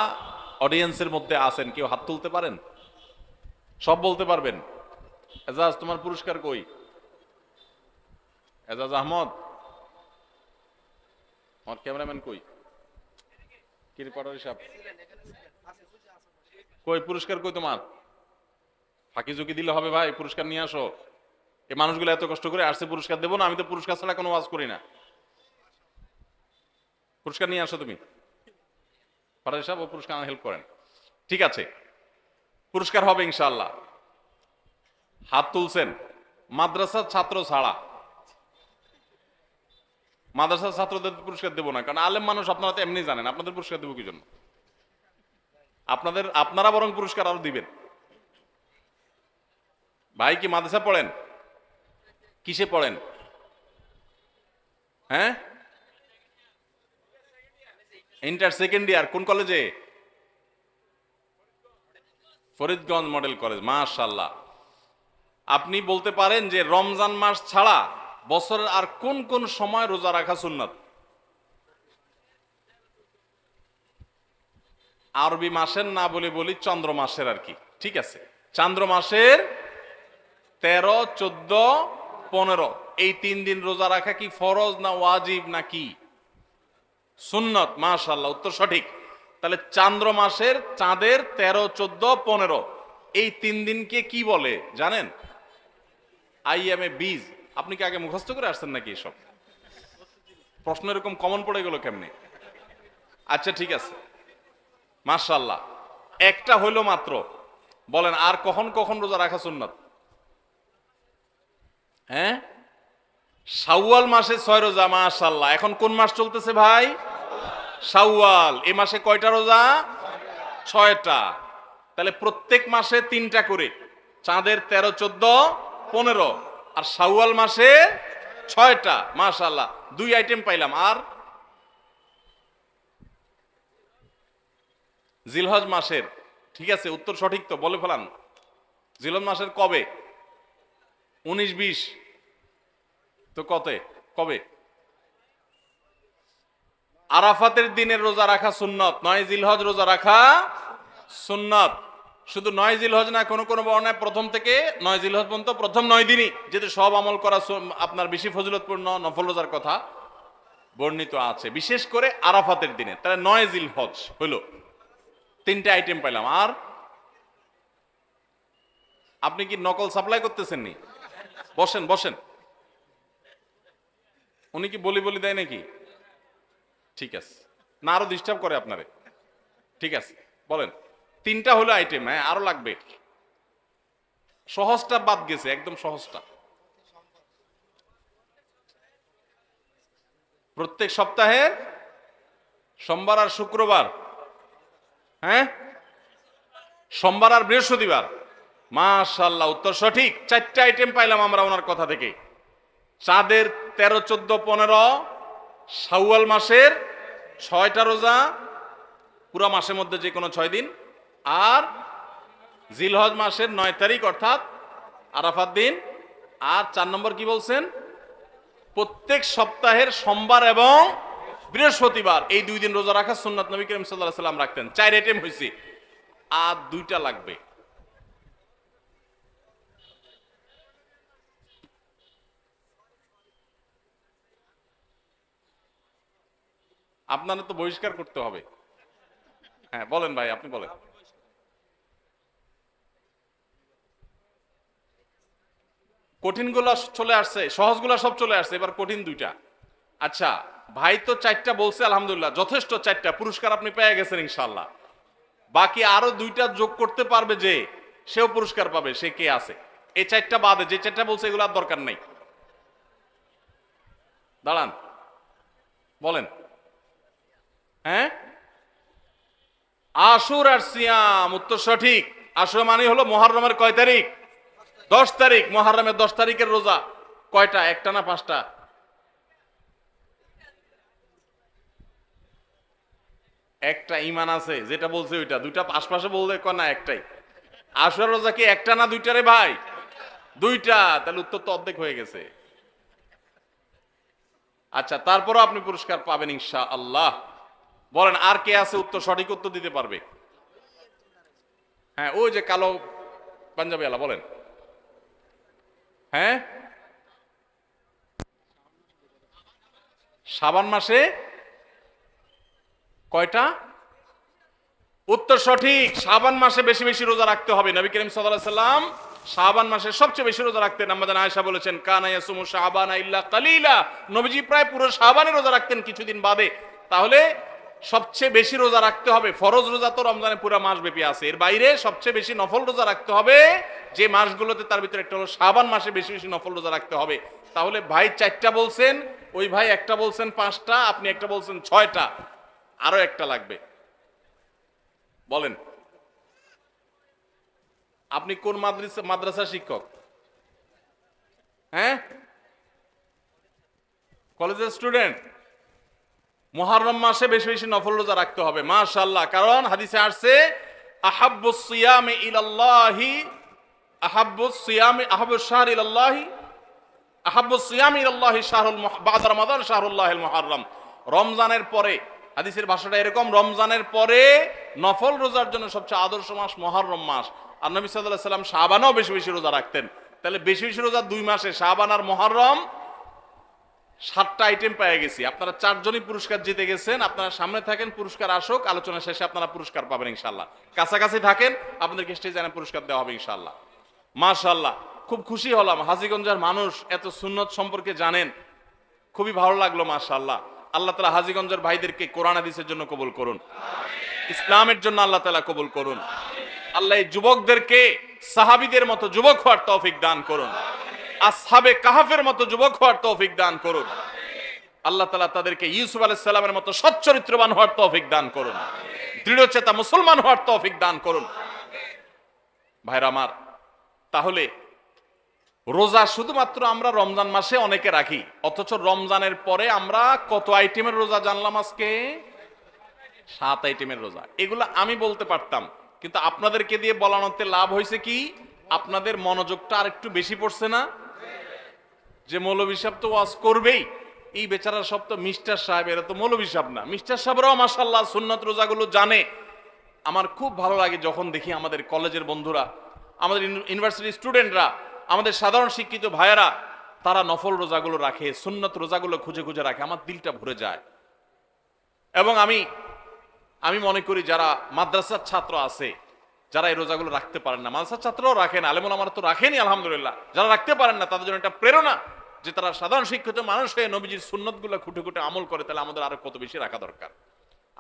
অডিয়েন্সের মধ্যে আছেন? কেউ হাত তুলতে পারেন? সব বলতে পারবেন? এজাজ তোমার পুরস্কার কই? এজাজ আহমদ, আমার ক্যামেরাম্যান কই? কি রিপোর্টার সাহেব কই? পুরস্কার কই তোমার? ফাঁকি ঝুঁকি দিলে হবে ভাই? পুরস্কার নিয়ে আসো। এই মানুষগুলো এত কষ্ট করে আসছে, পুরস্কার দেবো না? আমি তো পুরস্কার ছাড়া কোনো ওয়াজ করি না। পুরস্কার নিয়ে আসো তুমি। ফাটারি সাহেব ও পুরস্কার হেল্প করেন। ঠিক আছে, পুরস্কার হবে ইনশাআল্লাহ। হাত তুলছেন মাদ্রাসার ছাত্র ছাড়া। মাদ্রাসার ছাত্রদের পুরস্কার দেবো না, কারণ আলেম মানুষ আপনারা তো এমনি জানেন। আপনাদের পুরস্কার দেবো কি জন্য? আপনারা বরং পুরস্কার আরো দিবেন। ভাই কি মাদ্রাসা পড়েন? কিসে পড়েন? হ্যাঁ, ইন্টার সেকেন্ড ইয়ার। কোন কলেজে? Faridganj model college. মাশাআল্লাহ। আপনি বলতে পারেন যে রমজান মাস ছাড়া বছরের আর কোন কোন সময় রোজা রাখা সুন্নাত? আরবি মাসের না বলে বলি চন্দ্র মাসের আর কি। ঠিক আছে, চন্দ্র মাসের 13, 14, 15 এই 3 দিন রোজা রাখা কি ফরজ না ওয়াজিব না কি? সুন্নত। মাশাআল্লাহ, উত্তর সঠিক। তাহলে চন্দ্র মাসের চাঁদের 13, 14, 15 এই 3 দিনকে কি বলে জানেন? আইয়ামে বীজ। আপনি কি আগে মুখস্থ করে আসছেন নাকি এসব প্রশ্ন? এরকম কমন পড়ে গেল কেমনে? আচ্ছা ঠিক আছে, মাশাআল্লাহ। একটা হইল মাত্র। বলেন আর কখন কখন রোজা রাখা সুন্নাত? হ্যাঁ, শাওয়াল মাসে 6 রোজা। মাশাআল্লাহ। এখন কোন মাস চলতেছে ভাই? শাওয়াল। এই মাসে কয়টা রোজা? 6টা। তাহলে প্রত্যেক মাসে 3টা করে। চাঁদের 13, 14, 15 আর শাওয়াল মাসে 6টা। মাশাআল্লাহ, 2 আইটেম পাইলাম। আর জিলহজ মাসের। ঠিক আছে, উত্তর সঠিক তো বলে ফেলান। জিলহজ মাসের কবে? 19, 20 তো কবে? আরাফাতের দিনের রোজা রাখা সুন্নত। 9 জিলহজ রোজা রাখা সুন্নত। শুধু 9 জিলহজ না, কোন কোন বর্ণায় প্রথম থেকে 9 জিলহজ পর্যন্ত প্রথম 9 দিনই, যেহেতু সব আমল করা আপনার বেশি ফজিলতপূর্ণ নফল রোজার কথা বর্ণিত আছে, বিশেষ করে আরাফাতের দিনে। তাহলে 9 জিলহজ হইল। 3টে আইটেম পাইলাম। আর আপনি কি নকল সাপ্লাই করতেছেন নি? বসেন বসেন। উনি কি বলি দেয় নাকি? ঠিক আছে, না আরো ডিস্টার্ব করে আপনারে? ঠিক আছে, বলেন। 3টা হলো আইটেম। হ্যাঁ, আরো লাগবে। সহজটা বাদ গেছে, একদম সহজটা। প্রত্যেক সপ্তাহের সোমবার আর শুক্রবার। হ্যাঁ, সোমবার আর বৃহস্পতিবার। মাশাআল্লাহ, উত্তর সঠিক। 4টে আইটেম পাইলাম আমরা ওনার কথা থেকে। চাঁদের 13, 14, 15, শাওয়াল মাসের 6টা রোজা, পুরো মাসের মধ্যে যে কোনো 6 দিন, আর জিলহজ মাসের 9 তারিখ অর্থাৎ আরাফাত দিন। আর 4 নম্বর কি বলছেন? প্রত্যেক সপ্তাহের সোমবার এবং বৃহস্পতিবার এই 2 দিন রোজা রাখা সুন্নাত। নবী করিম সাল্লাল্লাহু আলাইহি সাল্লাম রাখতেন। 4 আইটেম হয়েছে, আর 2টা লাগবে। আপনারা তো বহিষ্কার করতে হবে। হ্যাঁ বলেন ভাই, আপনি বলেন। কঠিনগুলো চলে আসছে, সহজগুলো সব চলে আসছে, এবার কঠিন 2টা। আচ্ছা ভাই তো 4টা বলছে, আলহামদুলিল্লাহ, যথেষ্ট। 4টা পুরস্কার আপনি পেয়ে গেছেন ইনশাআল্লাহ। বাকি আরো 2টা যোগ করতে পারবে যে, সেও পুরস্কার পাবে। সে কে আছে? এই 4টা বাদে যে 4টা বলছে এগুলো আর দরকার নেই। দাঁড়ান, বলেন। হ্যাঁ, আশুর আর সিয়াম। উত্তর সঠিক। আশুরা মানে হলো মুহররমের কয় তারিখ? 10 তারিখ। মুহররমের 10 তারিখের রোজা কয়টা? 1টা না 5টা? একটা। ঈমান আছে যেটা বলছে ওইটা। 2টা আশপাশে বললে কয় না একটাই। আশুরার রোজা কি 1টা না 2টা রে ভাই? 2টা। তাহলে উত্তর তো অর্ধেক হয়ে গেছে। আচ্ছা, তারপরও আপনি পুরস্কার পাবেন ইনশাআল্লাহ। বলেন আর কে আছে উত্তর সঠিক উত্তর দিতে পারবে? হ্যাঁ, ওই যে কালো পাঞ্জাবি আলা, বলেন। হ্যাঁ, শাবান মাসে কয়টা? উত্তর সঠিক। শাবান মাসে বেশি বেশি রোজা রাখতে হবে। নবী করিম সাল্লাল্লাহু আলাইহি সাল্লাম শাবান মাসে সবচেয়ে বেশি রোজা রাখতেন। আমাদের আয়েশা বলেছেন, কানা ইয়াসুমু শাবানা ইল্লা কালিলা, নবীজি প্রায় পুরো শাবানে রোজা রাখতেন কিছুদিন বাদে। তাহলে সবচেয়ে বেশি রোজা রাখতে হবে। ফরজ রোজা তো রমজানে পুরো মাস ব্যাপী আছে, এর বাইরে সবচেয়ে বেশি নফল রোজা রাখতে হবে যে মাসগুলোতে, তার ভিতরে একটা হলো শাবান মাসে বেশি বেশি নফল রোজা রাখতে হবে। তাহলে ভাই 4টা বলছেন, ওই ভাই একটা বলছেন 5টা, আপনি একটা বলছেন 6টা, আরো একটা লাগবে। বলেন আপনি কোন মাদ্রাসা শিক্ষক? হ্যাঁ, কলেজের স্টুডেন্ট। মুহররম মাসে বেশি বেশি নফল রোজা রাখতে হবে, মাশাআল্লাহ। কারণ হাদিসে আসছে, আহাব্বুস সিয়ামি ইলাল্লাহি আহাব্বুস সিয়ামি আহাব্বুস শাহরি ইলাল্লাহি আহাব্বুস সিয়ামি ইলাল্লাহি শাহরুল বা'দা রমাদান শাহরুল্লাহিল মুহররম। রমজানের পরে, হাদিসের ভাষাটা এরকম, রমজানের পরে নফল রোজার জন্য সবচেয়ে আদর্শ মাস মুহররম মাস। আর নবী সাল্লাল্লাহু আলাইহি সাল্লাম শাবানেও বেশি বেশি রোজা রাখতেন। তাহলে বেশি বেশি রোজা 2 মাসে, শাবান আর মুহররম, 7টা আইটেম পেয়ে গেছি। আপনারা 4 জনই পুরস্কার জিতে গেছেন। আপনারা সামনে থাকেন, পুরস্কার আসুক, আলোচনা শেষে আপনারা পুরস্কার পাবেন ইনশাআল্লাহ। কাছাকাছি থাকেন, আপনাদেরকে স্টেজে এনে পুরস্কার দেওয়া হবে ইনশাআল্লাহ। মাশাআল্লাহ, খুব খুশি হলাম হাজীগঞ্জের মানুষ এত সুন্নত সম্পর্কে জানেন, খুবই ভালো লাগলো মাশাআল্লাহ। আল্লাহ তাআলা হাজীগঞ্জের ভাইদেরকে কোরআন হাদিসের জন্য কবুল করুন, ইসলামের জন্য আল্লাহ তাআলা কবুল করুন। আল্লাহ এই যুবকদেরকে সাহাবীদের মতো যুবক হওয়ার তৌফিক দান করুন, আসহাবে কাহাফের মতো যুবক হওয়ার তৌফিক দান করুন। আল্লাহ তাআলা তাদেরকে ইউসুফ আলাইহিস সালামের মতো সচ্চরিত্রবান হওয়ার তৌফিক দান করুন, দৃঢ়চেতা মুসলমান হওয়ার তৌফিক দান করুন। ভাইরা আমার, তাহলে রোজা শুধুমাত্র আমরা রমজান মাসে অনেকে রাখি, অথচ রমজানের পরে আমরা কত আইটেমের রোজা জানলাম আজকে? 7 আইটেমের রোজা। এগুলো আমি বলতে পারতাম, কিন্তু আপনাদেরকে দিয়ে বলানোতে লাভ হয়েছে কি, আপনাদের মনোযোগটা আর একটু বেশি পড়ছে না? যে মৌলভী সাহেব তো ওয়াজ করবেই, এই বেচারা সব তো মিস্টার সাহেব, এরা তো মৌলভী সাহেব না। মিস্টার সাহেবরাও মাশাআল্লাহ সুন্নাত রোজাগুলো জানে। আমার খুব ভালো লাগে যখন দেখি আমাদের কলেজের বন্ধুরা, আমাদের ইউনিভার্সিটি স্টুডেন্টরা, আমাদের সাধারণ শিক্ষিত ভাইয়েরা, তারা নফল রোজাগুলো রাখে, সুন্নাত রোজাগুলো খুঁজে খুঁজে রাখে। আমার দিলটা ভরে যায়। এবং আমি মনে করি যারা মাদ্রাসার ছাত্র আছে, যারা এই রোজাগুলো রাখতে পারেন না, মাদ্রাসার ছাত্ররাও রাখেন, আলেমুল আমার তো রাখেনি আলহামদুলিল্লাহ, যারা রাখতে পারেন না তাদের জন্য একটা প্রেরণা যে তারা সাধারণ শিক্ষিত মানুষ হয়ে নবীজির সুন্নতগুলো খুঁটে খুঁটে আমল করে, তাহলে আমাদের আরো কত বেশি রাখা দরকার।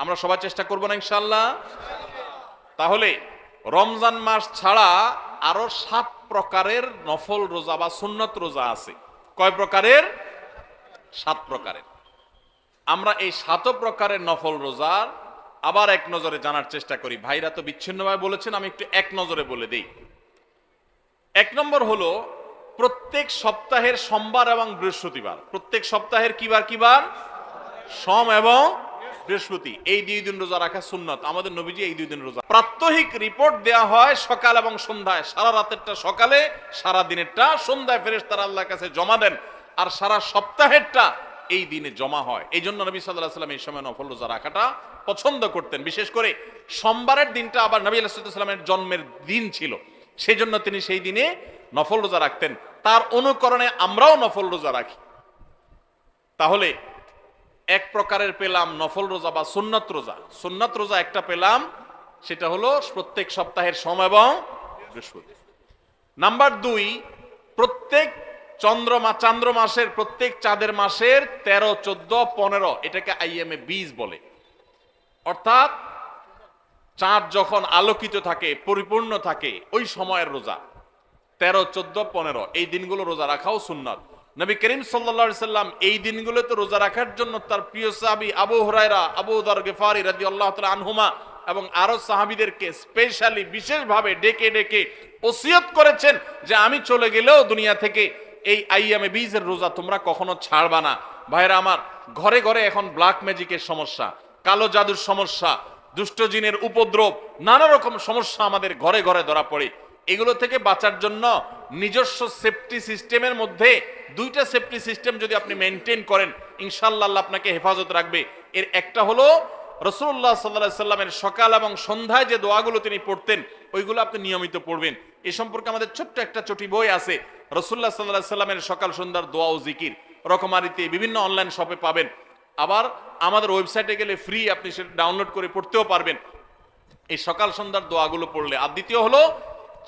আমরা সবাই চেষ্টা করবো না ইনশাআল্লাহ? তাহলে রমজান মাস ছাড়া আরো 7 প্রকারের নফল রোজা বা সুন্নত রোজা আছে। কয় প্রকারের? 7 প্রকারের। আমরা এই 7 প্রকারের নফল রোজার আবার এক নজরে জানার চেষ্টা করি। ভাইরা তো বিচ্ছিন্নভাবে বলেছেন, আমি একটু এক নজরে বলে দেই। 1 নম্বর হলো প্রত্যেক সপ্তাহের সোমবার এবং বৃহস্পতিবার। প্রত্যেক সপ্তাহের কিবার? সোম এবং বৃহস্পতি, এই 2 দিন রোজা রাখা সুন্নত। আমাদের নবীজি এই 2 দিন রোজা, প্রাত্যহিক রিপোর্ট দেয়া হয় সকাল এবং সন্ধ্যায়। সারা রাতেরটা সকালে, সারা দিনেরটা সন্ধ্যায় ফেরেশতারা আল্লাহর কাছে জমা দেন, আর সারা সপ্তাহেরটা এই দিনে জমা হয়। এই জন্য নবী সাল্লাল্লাহু আলাইহি ওয়াসাল্লাম এই সময় নফল রোজা রাখাটা পছন্দ করতেন। বিশেষ করে সোমবারের দিনটা আবার নবী আলাইহিস সালামের জন্মের দিন ছিল, সেই জন্য তিনি সেই দিনে নফল রোজা রাখতেন। তার অনুকরণে আমরাও নফল রোজা রাখি। তাহলে 1 প্রকারের পেলাম নফল রোজা বা সুন্নত রোজা। সুন্নত রোজা একটা পেলাম, সেটা হলো প্রত্যেক সপ্তাহের সোম এবং বৃহস্পতি। নাম্বার 2, প্রত্যেক চান্দ্র মাসের, প্রত্যেক চাঁদের মাসের 13, 14, 15, এটাকে আইএমএ 20 বলে। অর্থাৎ চাঁদ যখন আলোকিত থাকে, পরিপূর্ণ থাকে, ওই সময়ের রোজা 13, 14, 15 এই দিনগুলো রোজা রাখাও সুন্নাত। নবী করিম সাল্লাল্লাহু আলাইহি সাল্লাম এই দিনগুলোতে রোজা রাখার জন্য তার প্রিয় সাহাবী আবু হুরায়রা, আবু যর গিফারি রাদিয়াল্লাহু তাআলা আনহুমা এবং আরো সাহাবীদেরকে স্পেশালি বিশেষভাবে ডেকে ডেকে ওসিয়ত করেছেন যে আমি চলে গেলেও দুনিয়া থেকে এই আইয়ামে 20 এর রোজা তোমরা কখনো ছাড়বা না। ভাইরা আমার, ঘরে ঘরে এখন ব্ল্যাক ম্যাজিকের সমস্যা, কালো জাদুর সমস্যা, দুষ্ট জিনের উপদ্রব, নানা রকম সমস্যা আমাদের ঘরে ঘরে ধরা পড়ে। এগুলো থেকে বাঁচার জন্য নিজস্ব সেফটি সিস্টেমের মধ্যে 2টা সেফটি সিস্টেম যদি আপনি মেনটেন করেন, ইনশাআল্লাহ আল্লাহ আপনাকে হেফাজত রাখবে। এর একটা হলো রাসূলুল্লাহ সাল্লাল্লাহু আলাইহি সাল্লামের সকাল এবং সন্ধ্যায় যে দোয়াগুলো তিনি পড়তেন, ওইগুলো আপনি নিয়মিত পড়বেন। এই সম্পর্কে আমাদের ছোট্ট একটা ছোটি বই আছে, রাসূলুল্লাহ সাল্লাল্লাহু আলাইহি সাল্লামের সকাল সন্ধ্যার দোয়া ও জিকির রকমারিতে বিভিন্ন অনলাইন শপে পাবেন। আবার আমাদের ওয়েবসাইটে গেলে ফ্রি, আপনি সেটা ডাউনলোড করে পড়তেও পারবেন এই সকাল সন্ধ্যার দোয়াগুলো পড়লে। আর দ্বিতীয় হলো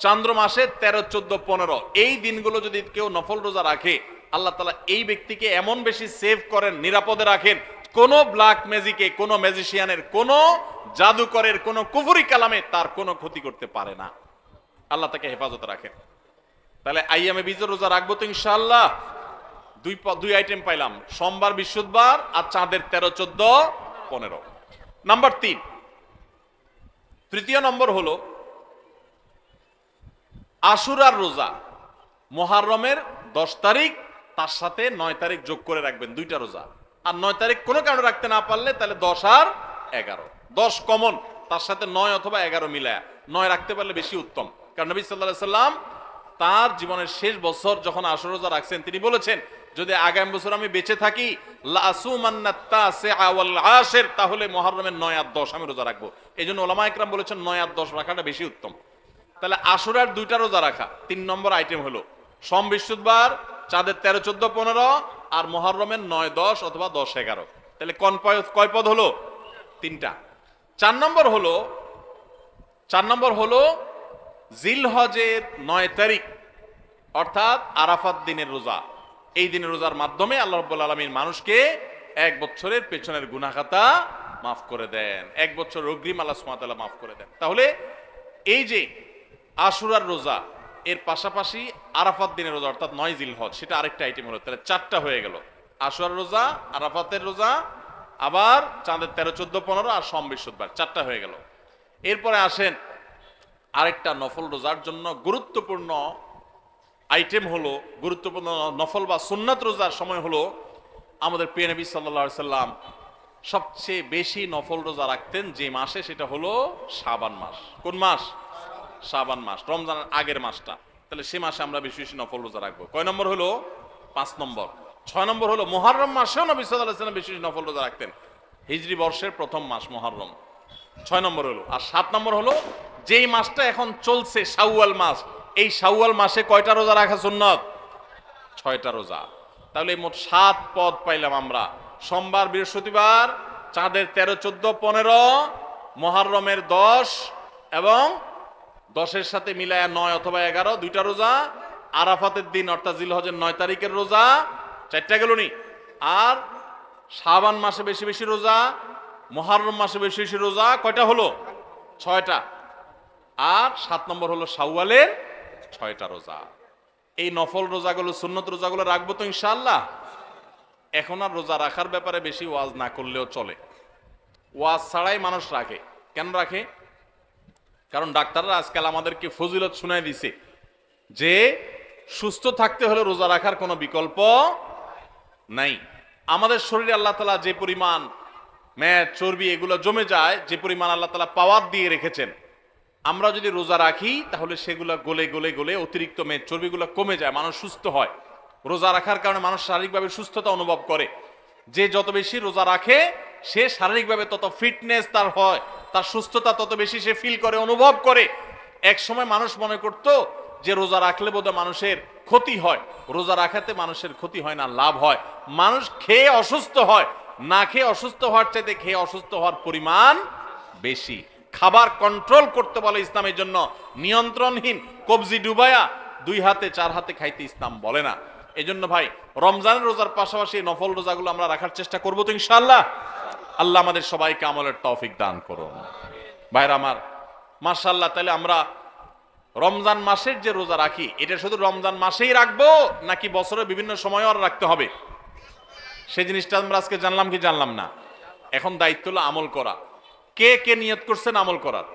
চান্দ্র মাসে 13, 14, 15 এই দিনগুলো যদি কেউ নফল রোজা রাখে, আল্লাহ তাআলা এই ব্যক্তিকে এমন বেশি সেভ করেন, নিরাপদে রাখেন, কোনো ব্ল্যাক ম্যাজিকে, কোনো ম্যাজিশিয়ানের, কোনো জাদুকরের, কোনো কুফরি কালামে তার কোনো ক্ষতি করতে পারে না। আল্লাহ তাকে হেফাজতে রাখেন। তাহলে আইয়ামে বীজের রোজা রাখবো তো ইনশাআল্লাহ। দুই আইটেম পাইলাম, সোমবার, বৃহস্পতিবার আর চাঁদের 13, 14, 15। নাম্বার 3, তৃতীয় নম্বর হলো আশুরার রোজা। মুহররমের 10 তারিখ, তার সাথে 9 তারিখ যোগ করে রাখবেন, 2টা রোজা। আর 9 তারিখ কোনো কারণে রাখতে না পারলে তাহলে 10 আর 11, 10 কমন, তার সাথে 9 অথবা 11 মিলায়া 9 রাখতে পারলে বেশি উত্তম। কারণ নবী সাল্লাল্লাহু আলাইহি সাল্লাম তার জীবনের শেষ বছর যখন আশুরা রোজা রাখছেন, তিনি বলেছেন যদি আগামী বছর আমি বেঁচে থাকি তাহলে মুহররমের 9 আর 10 আমি রোজা রাখবো। এই জন্য ওলামা ইকরাম বলেছেন 9 আর 10 রাখাটা বেশি উত্তম। তাহলে আশুরার 2টা রোজা রাখা 3 নম্বর আইটেম হলো সোম, বৃহস্পতিবার, চাঁদের 13, 14, 15 আর মুহররমের 9, 10 অথবা 10, 11। তাহলে কয় পদ হলো? 3টা। 4 নম্বর হলো জিলহজের 9 তারিখ অর্থাৎ আরাফাত দিনের রোজা। এই দিনের রোজার মাধ্যমে আল্লাহ রাব্বুল আলামিন মানুষকে 1 বছরের পেছনের গুনাহ খাতা মাফ করে দেন, 1 বছর অগ্রিম আল্লাহ সুবহানাহু ওয়া তাআলা মাফ করে দেন। তাহলে এই যে আশুরার রোজা, এর পাশাপাশি আরাফাত দিনের রোজা অর্থাৎ 9 জিলহজ, সেটা আরেকটা আইটেম হলো। তাহলে 4টা হয়ে গেল, আশুরার রোজা, আরাফাতের রোজা, আবার চাঁদের 13, 14, 15 আর সোম, বৃহস্পতিবার, 4টা হয়ে গেল। এরপরে আসেন আরেকটা নফল রোজার জন্য গুরুত্বপূর্ণ আইটেম হলো, গুরুত্বপূর্ণ নফল বা সুন্নাত রোজার সময় হলো আমাদের প্রিয় নবী সাল্লাল্লাহু আলাইহি সাল্লাম সবচেয়ে বেশি নফল রোজা রাখতেন যে মাসে, সেটা হলো শাবান মাস। কোন মাস? শাবান মাস, রমজানের আগের মাসটা। তাহলে সে মাসে আমরা বেশি বেশি নফল রোজা রাখবো। কয় নম্বর হলো? 5 নম্বর। 6 নম্বর হলো মুহররম মাসেও নবী সাল্লাল্লাহু আলাইহি সাল্লাম বেশি বেশি নফল রোজা রাখতেন। হিজরি বর্ষের প্রথম মাস মুহররম, 6 নম্বর হলো। আর 7 নম্বর হলো যেই মাসটা এখন চলছে শাওয়াল মাস, এই শাওয়াল মাসে কয়টা রোজা রাখা সুন্নত? 6টা রোজা। তাহলে মোট 7 পদ পাইলাম আমরা। সোমবার, বৃহস্পতিবার, চাঁদের 13, 14, 15, মুহররমের 10 এবং 10-এর সাথে মিলায়া 9 অথবা 11, 2টা রোজা। আরাফাতের দিন অর্থাৎ জিলহজের 9 তারিখের রোজা, 4টা গেল নি। আর শাবান মাসে বেশি বেশি রোজা, মুহররম মাসে বেশি বেশি রোজা, কয়টা হলো? 6টা। আর 7 নম্বর হলো শাওয়ালের 6টা রোজা। এই নফল রোজাগুলো, সুন্নত রোজাগুলো রাখবো তো ইনশাআল্লাহ। এখন আর রোজা রাখার ব্যাপারে বেশি ওয়াজ না করলেও চলে। ওয়াজ ছাড়াই মানুষ রাখে। কেন রাখে? কারণ ডাক্তাররা আজকাল আমাদেরকে ফজিলত শুনাই দিছে যে সুস্থ থাকতে হলে রোজা রাখার কোনো বিকল্প নাই। আমাদের শরীরে আল্লাহ তাআলা যে পরিমাণ মেদ, চর্বি এগুলো জমে যায়, যে পরিমাণ আল্লাহ তাআলা পাওয়ার দিয়ে রেখেছেন, আমরা যদি রোজা রাখি তাহলে সেগুলো গলে গলে গলে অতিরিক্ত মেদ, চর্বিগুলো কমে যায়, মানুষ সুস্থ হয়। রোজা রাখার কারণে মানুষ শারীরিকভাবে সুস্থতা অনুভব করে। যে যত বেশি রোজা রাখে সে শারীরিকভাবে তত ফিটনেস তার হয়, তার সুস্থতা তত বেশি সে ফিল করে, অনুভব করে। এক সময় মানুষ মনে করতো যে রোজা রাখলে বোধহয় মানুষের ক্ষতি হয়। রোজা রাখাতে মানুষের ক্ষতি হয় না, লাভ হয়। মানুষ খেয়ে অসুস্থ হয়, না খেয়ে অসুস্থ হওয়ার চাইতে খেয়ে অসুস্থ হওয়ার পরিমাণ বেশি। খাবার কন্ট্রোল করতে বলে ইসলামের জন্য, নিয়ন্ত্রণহীন কবজি ডুবায়া 2 হাতে 4 হাতে খাইতে ইসলাম বলে না। এই জন্য ভাই রমজানের রোজার পাশাপাশি নফল রোজাগুলো আমরা রাখার চেষ্টা করবো তো ইনশাআল্লাহ। আল্লাহ আমাদের সবাইকে আমলের তৌফিক দান করুন। ভাইরা আমার, মাশাআল্লাহ। তাহলে আমরা রমজান মাসের যে রোজা রাখি, এটা শুধু রমজান মাসেই রাখবো নাকি বছরের বিভিন্ন সময়ও আর রাখতে হবে? সেই জিনিসটা আমরা আজকে জানলাম কি জানলাম না? এখন দায়িত্ব হলো আমল করা। কে কে নিয়ত করছেন আমল করার?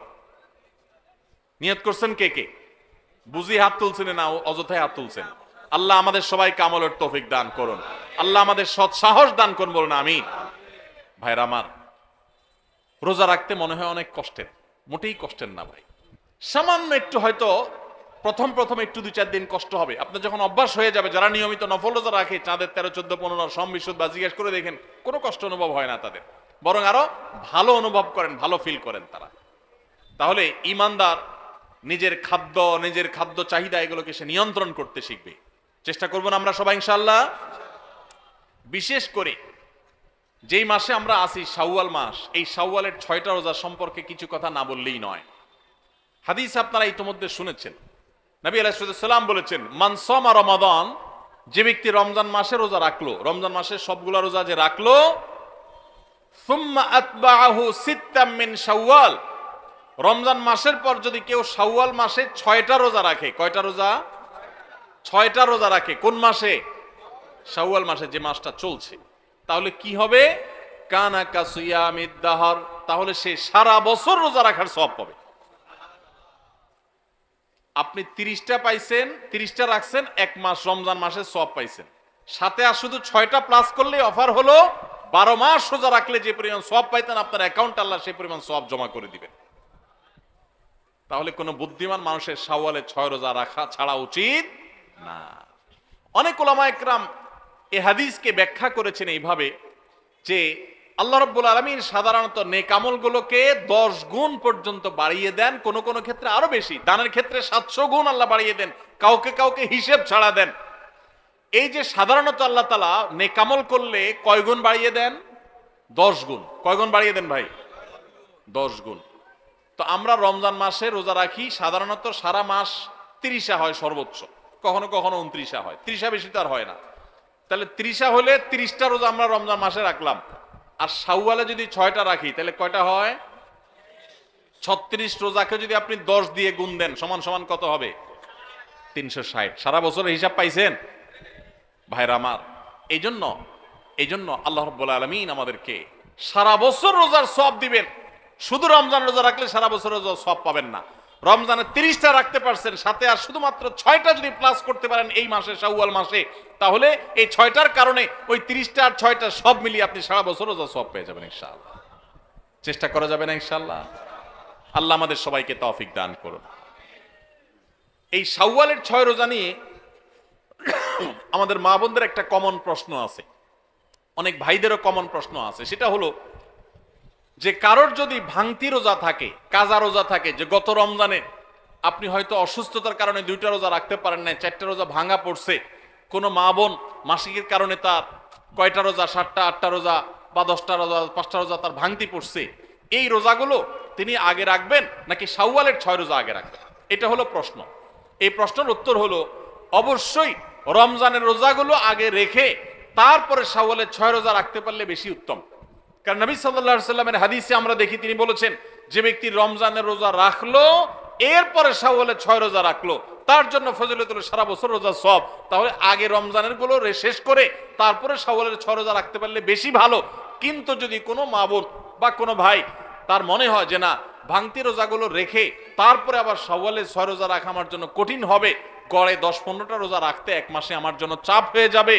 নিয়ত করছেন কে কে? বুঝি হাত তুলছেন না অযথায় হাত তুলছেন? আল্লাহ আমাদের সবাইকে আমলের তৌফিক দান করুন। আল্লাহ আমাদের সৎ সাহস দান করুন, বলুন আমিন। ভাইরা আমার, রোজা রাখতে মনে হয় অনেক কষ্টের, মোটেই কষ্টের না ভাই। সামান্য একটু হয়তো প্রথম একটু 2-4 দিন কষ্ট হবে। আপনার যখন অভ্যাস হয়ে যাবে, যারা নিয়মিত নফল রোজা রাখে, চাঁদের 13, 14, 15, সোম, বৃহস্পতিবার, জিজ্ঞেস করে দেখেন কোনো কষ্ট অনুভব হয় না তাদের, বরং আরো ভালো অনুভব করেন, ভালো ফিল করেন তারা। তাহলে ইমানদার নিজের খাদ্য চাহিদা এগুলোকে সে নিয়ন্ত্রণ করতে শিখবে। চেষ্টা করব না আমরা সবাই ইনশাআল্লাহ। বিশেষ করে যেই মাসে আমরা আছি শাওয়াল মাস, এই শাওয়ালের 6টা রোজা সম্পর্কে কিছু কথা না বললেই নয়। হাদিস আপনারা ইতিমধ্যে শুনেছেন, নবী আলাইহিস সালাম বলেছেন, মান সামা রমাদান, যে ব্যক্তি রমজান মাসে রোজা রাখলো, রমজান মাসে সবগুলা রোজা যে রাখলো, সুম্মা আতবাআহু সিত্তাম মিন শাওয়াল, রমজান মাসের পর যদি কেউ শাওয়াল মাসে 6টা রোজা রাখে, কয়টা রোজা? 6টা রোজা রাখে। কোন মাসে? শাওয়াল মাসে, যে মাসটা চলছে। তাহলে কি হবে? কানা কাসিয়ামিদ দাহর, তাহলে সে সারা বছর রোজা রাখার সওয়াব পাবে। আপনি 30টা পাইছেন, 30টা রাখছেন, এক মাস রমজান মাসে সওয়াব পাইছেন। সাথে আর শুধু 6টা প্লাস করলে অফার হলো 12 মাস রোজা রাখলে যে পরিমাণ সওয়াব পাইতেন, আপনার অ্যাকাউন্ট আল্লাহ সেই পরিমাণ সওয়াব জমা করে দিবেন। তাহলে কোন বুদ্ধিমান মানুষের শাওয়ালে 6 রোজা রাখা ছাড়া উচিত না। অনেক উলামা ইকরাম এই হাদিসকে ব্যাখ্যা করেছেন এইভাবে যে আল্লাহ রাব্বুল আলামিন সাধারণত নেক আমলগুলোকে 10 গুণ পর্যন্ত বাড়িয়ে দেন, কোন কোন ক্ষেত্রে আরো বেশি, দানের ক্ষেত্রে 700 গুণ আল্লাহ বাড়িয়ে দেন, কাউকে কাউকে হিসেব ছাড়া দেন। এই যে সাধারণত আল্লাহ তাআলা নেক আমল করলে কয় গুণ বাড়িয়ে দেন? 10 গুণ। কয় গুণ বাড়িয়ে দেন ভাই? 10 গুণ। তো আমরা রমজান মাসে রোজা রাখি, সাধারণত সারা মাস 30 হয় সর্বোচ্চ, কখনো কখনো 29 হয়, 30 বেশি তো আর হয় না। তাহলে 30 হলে 30টা রোজা আমরা রমজান মাসে রাখলাম, আর শাওয়ালে যদি 6টা রাখি তাহলে কয়টা হয়? 36 রোজাকে যদি আপনি 10 দিয়ে গুণ দেন সমান সমান কত হবে? 360। সারা বছরের হিসাব পাইছেন ভাইরা আমার? এই জন্য আল্লাহ রাব্বুল আলামিন আমাদেরকে সারা বছর রোজার সওয়াব দিবেন। শুধু রমজান রোজা রাখলে সারা বছর রোজার সওয়াব পাবেন না। রমজানে 30টা রাখতে পারছেন, সাথে আর শুধুমাত্র 6টা যদি প্লাস করতে পারেন এই মাসে, শাওয়াল মাসে, তাহলে এই 6টার কারণে ওই 30টা আর 6টা সব মিলিয়ে আপনি সারা বছর রোজা সওয়াব পেয়ে যাবেন ইনশাআল্লাহ। চেষ্টা করা যাবে না ইনশাআল্লাহ? আল্লাহ আমাদের সবাইকে তৌফিক দান করুন। এই শাওয়ালের 6 রোজা নিয়ে আমাদের মা বোনদের একটা কমন প্রশ্ন আছে, অনেক ভাইদেরও কমন প্রশ্ন আছে। সেটা হলো যে কারোর যদি ভাঙতি রোজা থাকে, কাজা রোজা থাকে, যে গত রমজানে আপনি হয়তো অসুস্থতার কারণে 2টা রোজা রাখতে পারেন না, 4টা রোজা ভাঙা পড়ছে, কোনো মা বোন মাসিকের কারণে তার কয়টা রোজা, 7টা 8টা রোজা বা 10টা রোজা 5টা রোজা তার ভাঙতি পড়ছে, এই রোজাগুলো তিনি আগে রাখবেন নাকি শাওয়ালের 6 রোজা আগে রাখবেন? এটা হলো প্রশ্ন। এই প্রশ্নের উত্তর হলো অবশ্যই রমজানের রোজাগুলো আগে রেখে তারপরে শাওয়ালের 6 রোজা রাখতে পারলে বেশি উত্তম। কারণ নবী সাল্লাল্লাহু আলাইহি সাল্লামের হাদিসে আমরা দেখি, তিনি বলেছেন যে ব্যক্তি রমজানের রোজা রাখলো এরপরে শাওয়ালের 6 রোজা রাখলো, তার জন্য ফজিলত হলো সারা বছর রোজা সওয়াব। তাহলে আগে রমজানের গুলো শেষ করে তারপরে শাওয়ালের 6 রোজা রাখতে পারলে বেশি ভালো। কিন্তু যদি কোনো মা বোন বা কোনো ভাই তার মনে হয় যে না, ভাঙতি রোজাগুলো রেখে তারপরে আবার শাওয়ালের 6 রোজা রাখা আমার জন্য কঠিন হবে, গড়ে 10-15টা রোজা রাখতে এক মাসে আমার জন্য চাপ হয়ে যাবে,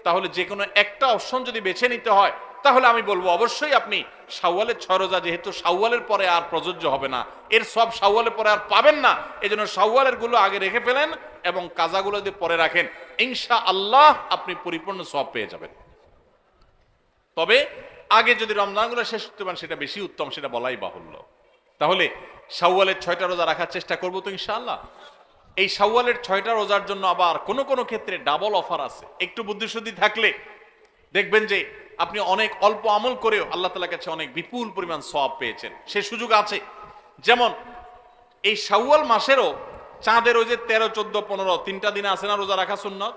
তাহলে যে কোনো একটা অপশন যদি বেছে নিতে হয়, তাহলে আমি বলবো অবশ্যই আপনি শাওয়ালের 6 রোজা, যেহেতু শাওয়ালের পরে আর প্রযোজ্য হবে না, এর সব শাওয়ালের পরে আর পাবেন না, এজন্য শাওয়ালের গুলো আগে রেখে ফেলেন এবং কাজাগুলো যদি পরে রাখেন, ইনশাআল্লাহ আপনি পরিপূর্ণ সওয়াব পেয়ে যাবেন। তবে আগে যদি রমজানগুলো শেষ করতে পারেন সেটা বেশি উত্তম, সেটা বলাই বাহুল্য। তাহলে শাওয়ালের 6টা রোজা রাখার চেষ্টা করবো তো ইনশাআল্লাহ। এই শাওয়ালের 6টা রোজার জন্য আবার কোনো কোনো ক্ষেত্রে ডাবল অফার আছে। একটু বুদ্ধিশুদ্ধি থাকলে দেখবেন যে আপনি অনেক অল্প আমল করেও আল্লাহ তাআলার কাছে অনেক বিপুল পরিমাণ সওয়াব পেয়েছেন, সে সুযোগ আছে। যেমন এই শাওয়াল মাসেরও চাঁদের ওই যে 13, 14, 15 3টা দিন আছে না রোজা রাখা সুন্নাত,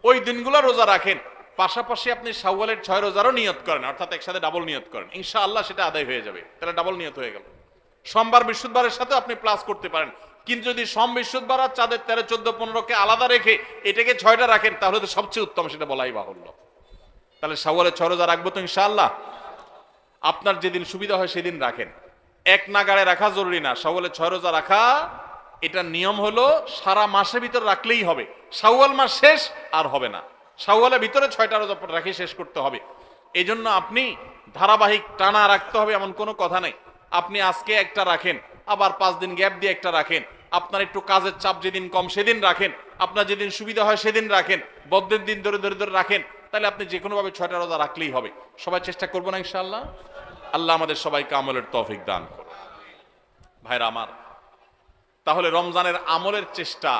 ওই দিনগুলো রোজা রাখেন, পাশাপাশি আপনি শাওয়ালের 6 রোজারও নিয়ত করেন, অর্থাৎ একসাথে ডাবল নিয়ত করেন, ইনশাআল্লাহ সেটা আদায় হয়ে যাবে। তাহলে ডাবল নিয়ত হয়ে গেল। সোমবার বৃহস্পতিবারের সাথে আপনি প্লাস করতে পারেন, কিন্তু যদি সোম বৃহস্পতিবার আর চাঁদের 13, 14, 15কে আলাদা রেখে এটাকে 6টা রাখেন তাহলে তো সবচেয়ে উত্তম, সেটা বলাই বাহুল্য। তাহলে শাওয়ালের 6 রোজা রাখবো তো ইনশাআল্লাহ। আপনার যেদিন সুবিধা হয় সেদিন রাখেন, এক নাগাড়ে রাখা জরুরি না। শাওয়ালের 6 রোজা রাখা, এটা নিয়ম হলো সারা মাসের ভিতর রাখলেই হবে, শাওয়াল মাস শেষ আর হবে না, শাওয়ালের ভিতরে 6টা রোজা রাখি শেষ করতে হবে। এই জন্য আপনি ধারাবাহিক টানা রাখতে হবে এমন কোনো কথা নেই। আপনি আজকে একটা রাখেন, আবার 5 দিন গ্যাপ দিয়ে একটা রাখেন, আপনার একটু কাজের চাপ যেদিন কম সেদিন রাখেন, আপনার যেদিন সুবিধা হয় সেদিন রাখেন, বদ্ধের দিন ধরে ধরে ধরে রাখেন, তাহলে আপনি যে কোনো ভাবে 6টা রোজা রাখলেই হবে। সবাই চেষ্টা করবো না ইনশাআল্লাহ? আল্লাহ আমাদের সবাইকে আমলের তৌফিক দান করুন। ভাইরা আমার, তাহলে রমজানের আমলের চেষ্টা,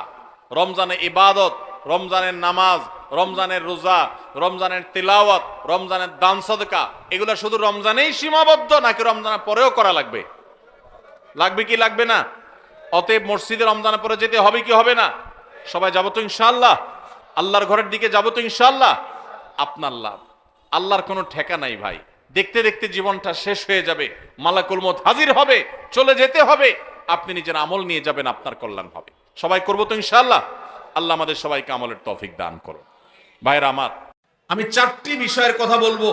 রমজানে ইবাদত রমজানের নামাজ, রমজানের রোজা, রমজানের তিলাওয়াত, রমজানের দান সদকা, এগুলো শুধু রমজানেই সীমাবদ্ধ নাকি রমজানের পরেও করা লাগবে? লাগবে কি লাগবে না? অতএব মসজিদে রমজানের পরে যেতে হবে কি হবে না? সবাই যাবো তো ইনশাআল্লাহ? আল্লাহর ঘরের দিকে যাবো তো ইনশাআল্লাহ? আপনার লাভ। আল্লাহর কোনো ঠেকা নাই ভাই। দেখতে দেখতে জীবনটা শেষ হয়ে যাবে, মালাকুল মউত হাজির হবে, চলে যেতে হবে, আপনি নিজের আমল নিয়ে যাবেন, আপনার কল্যাণ হবে। সবাই করবো তো ইনশাআল্লাহ? আল্লাহ আমাদের সবাইকে আমলের তৌফিক দান করুন। ভাইরা আমার, আমি 4টি বিষয়ের কথা বলবো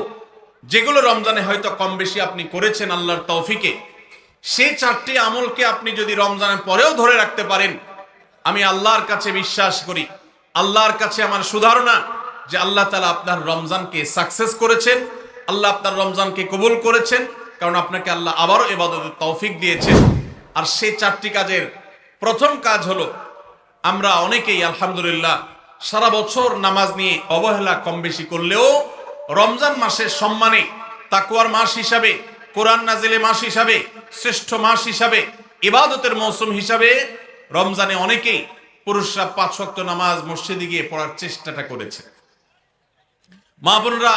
যেগুলো রমজানে হয়তো কম বেশি আপনি করেছেন আল্লাহর তৌফিকে। সেই 4টি আমলকে আপনি যদি রমজানের পরেও ধরে রাখতে পারেন, আমি আল্লাহর কাছে বিশ্বাস করি, আল্লাহর কাছে আমার সুধারণা যে আল্লাহ তাআলা আপনার রমজানকে সাকসেস করেছেন, আল্লাহ আপনার রমজানকে কবুল করেছেন, কারণ আপনাকে আল্লাহ আবারও ইবাদতের তৌফিক দিয়েছেন। আর সেই 4টি কাজের প্রথম কাজ হলো, আমরা অনেকেই আলহামদুলিল্লাহ সারা বছর নামাজ নিয়ে অবহেলা কম বেশি করলেও রমজান মাসের সম্মানে, তাকওয়ার মাস হিসাবে, কোরআন নাজিলের মাস হিসাবে, শ্রেষ্ঠ মাস হিসাবে, ইবাদতের মৌসুম হিসাবে রমজানে অনেকেই পুরুষরা 5 ওয়াক্ত নামাজ মসজিদে গিয়ে পড়ার চেষ্টাটা করেছে। মা বোনরা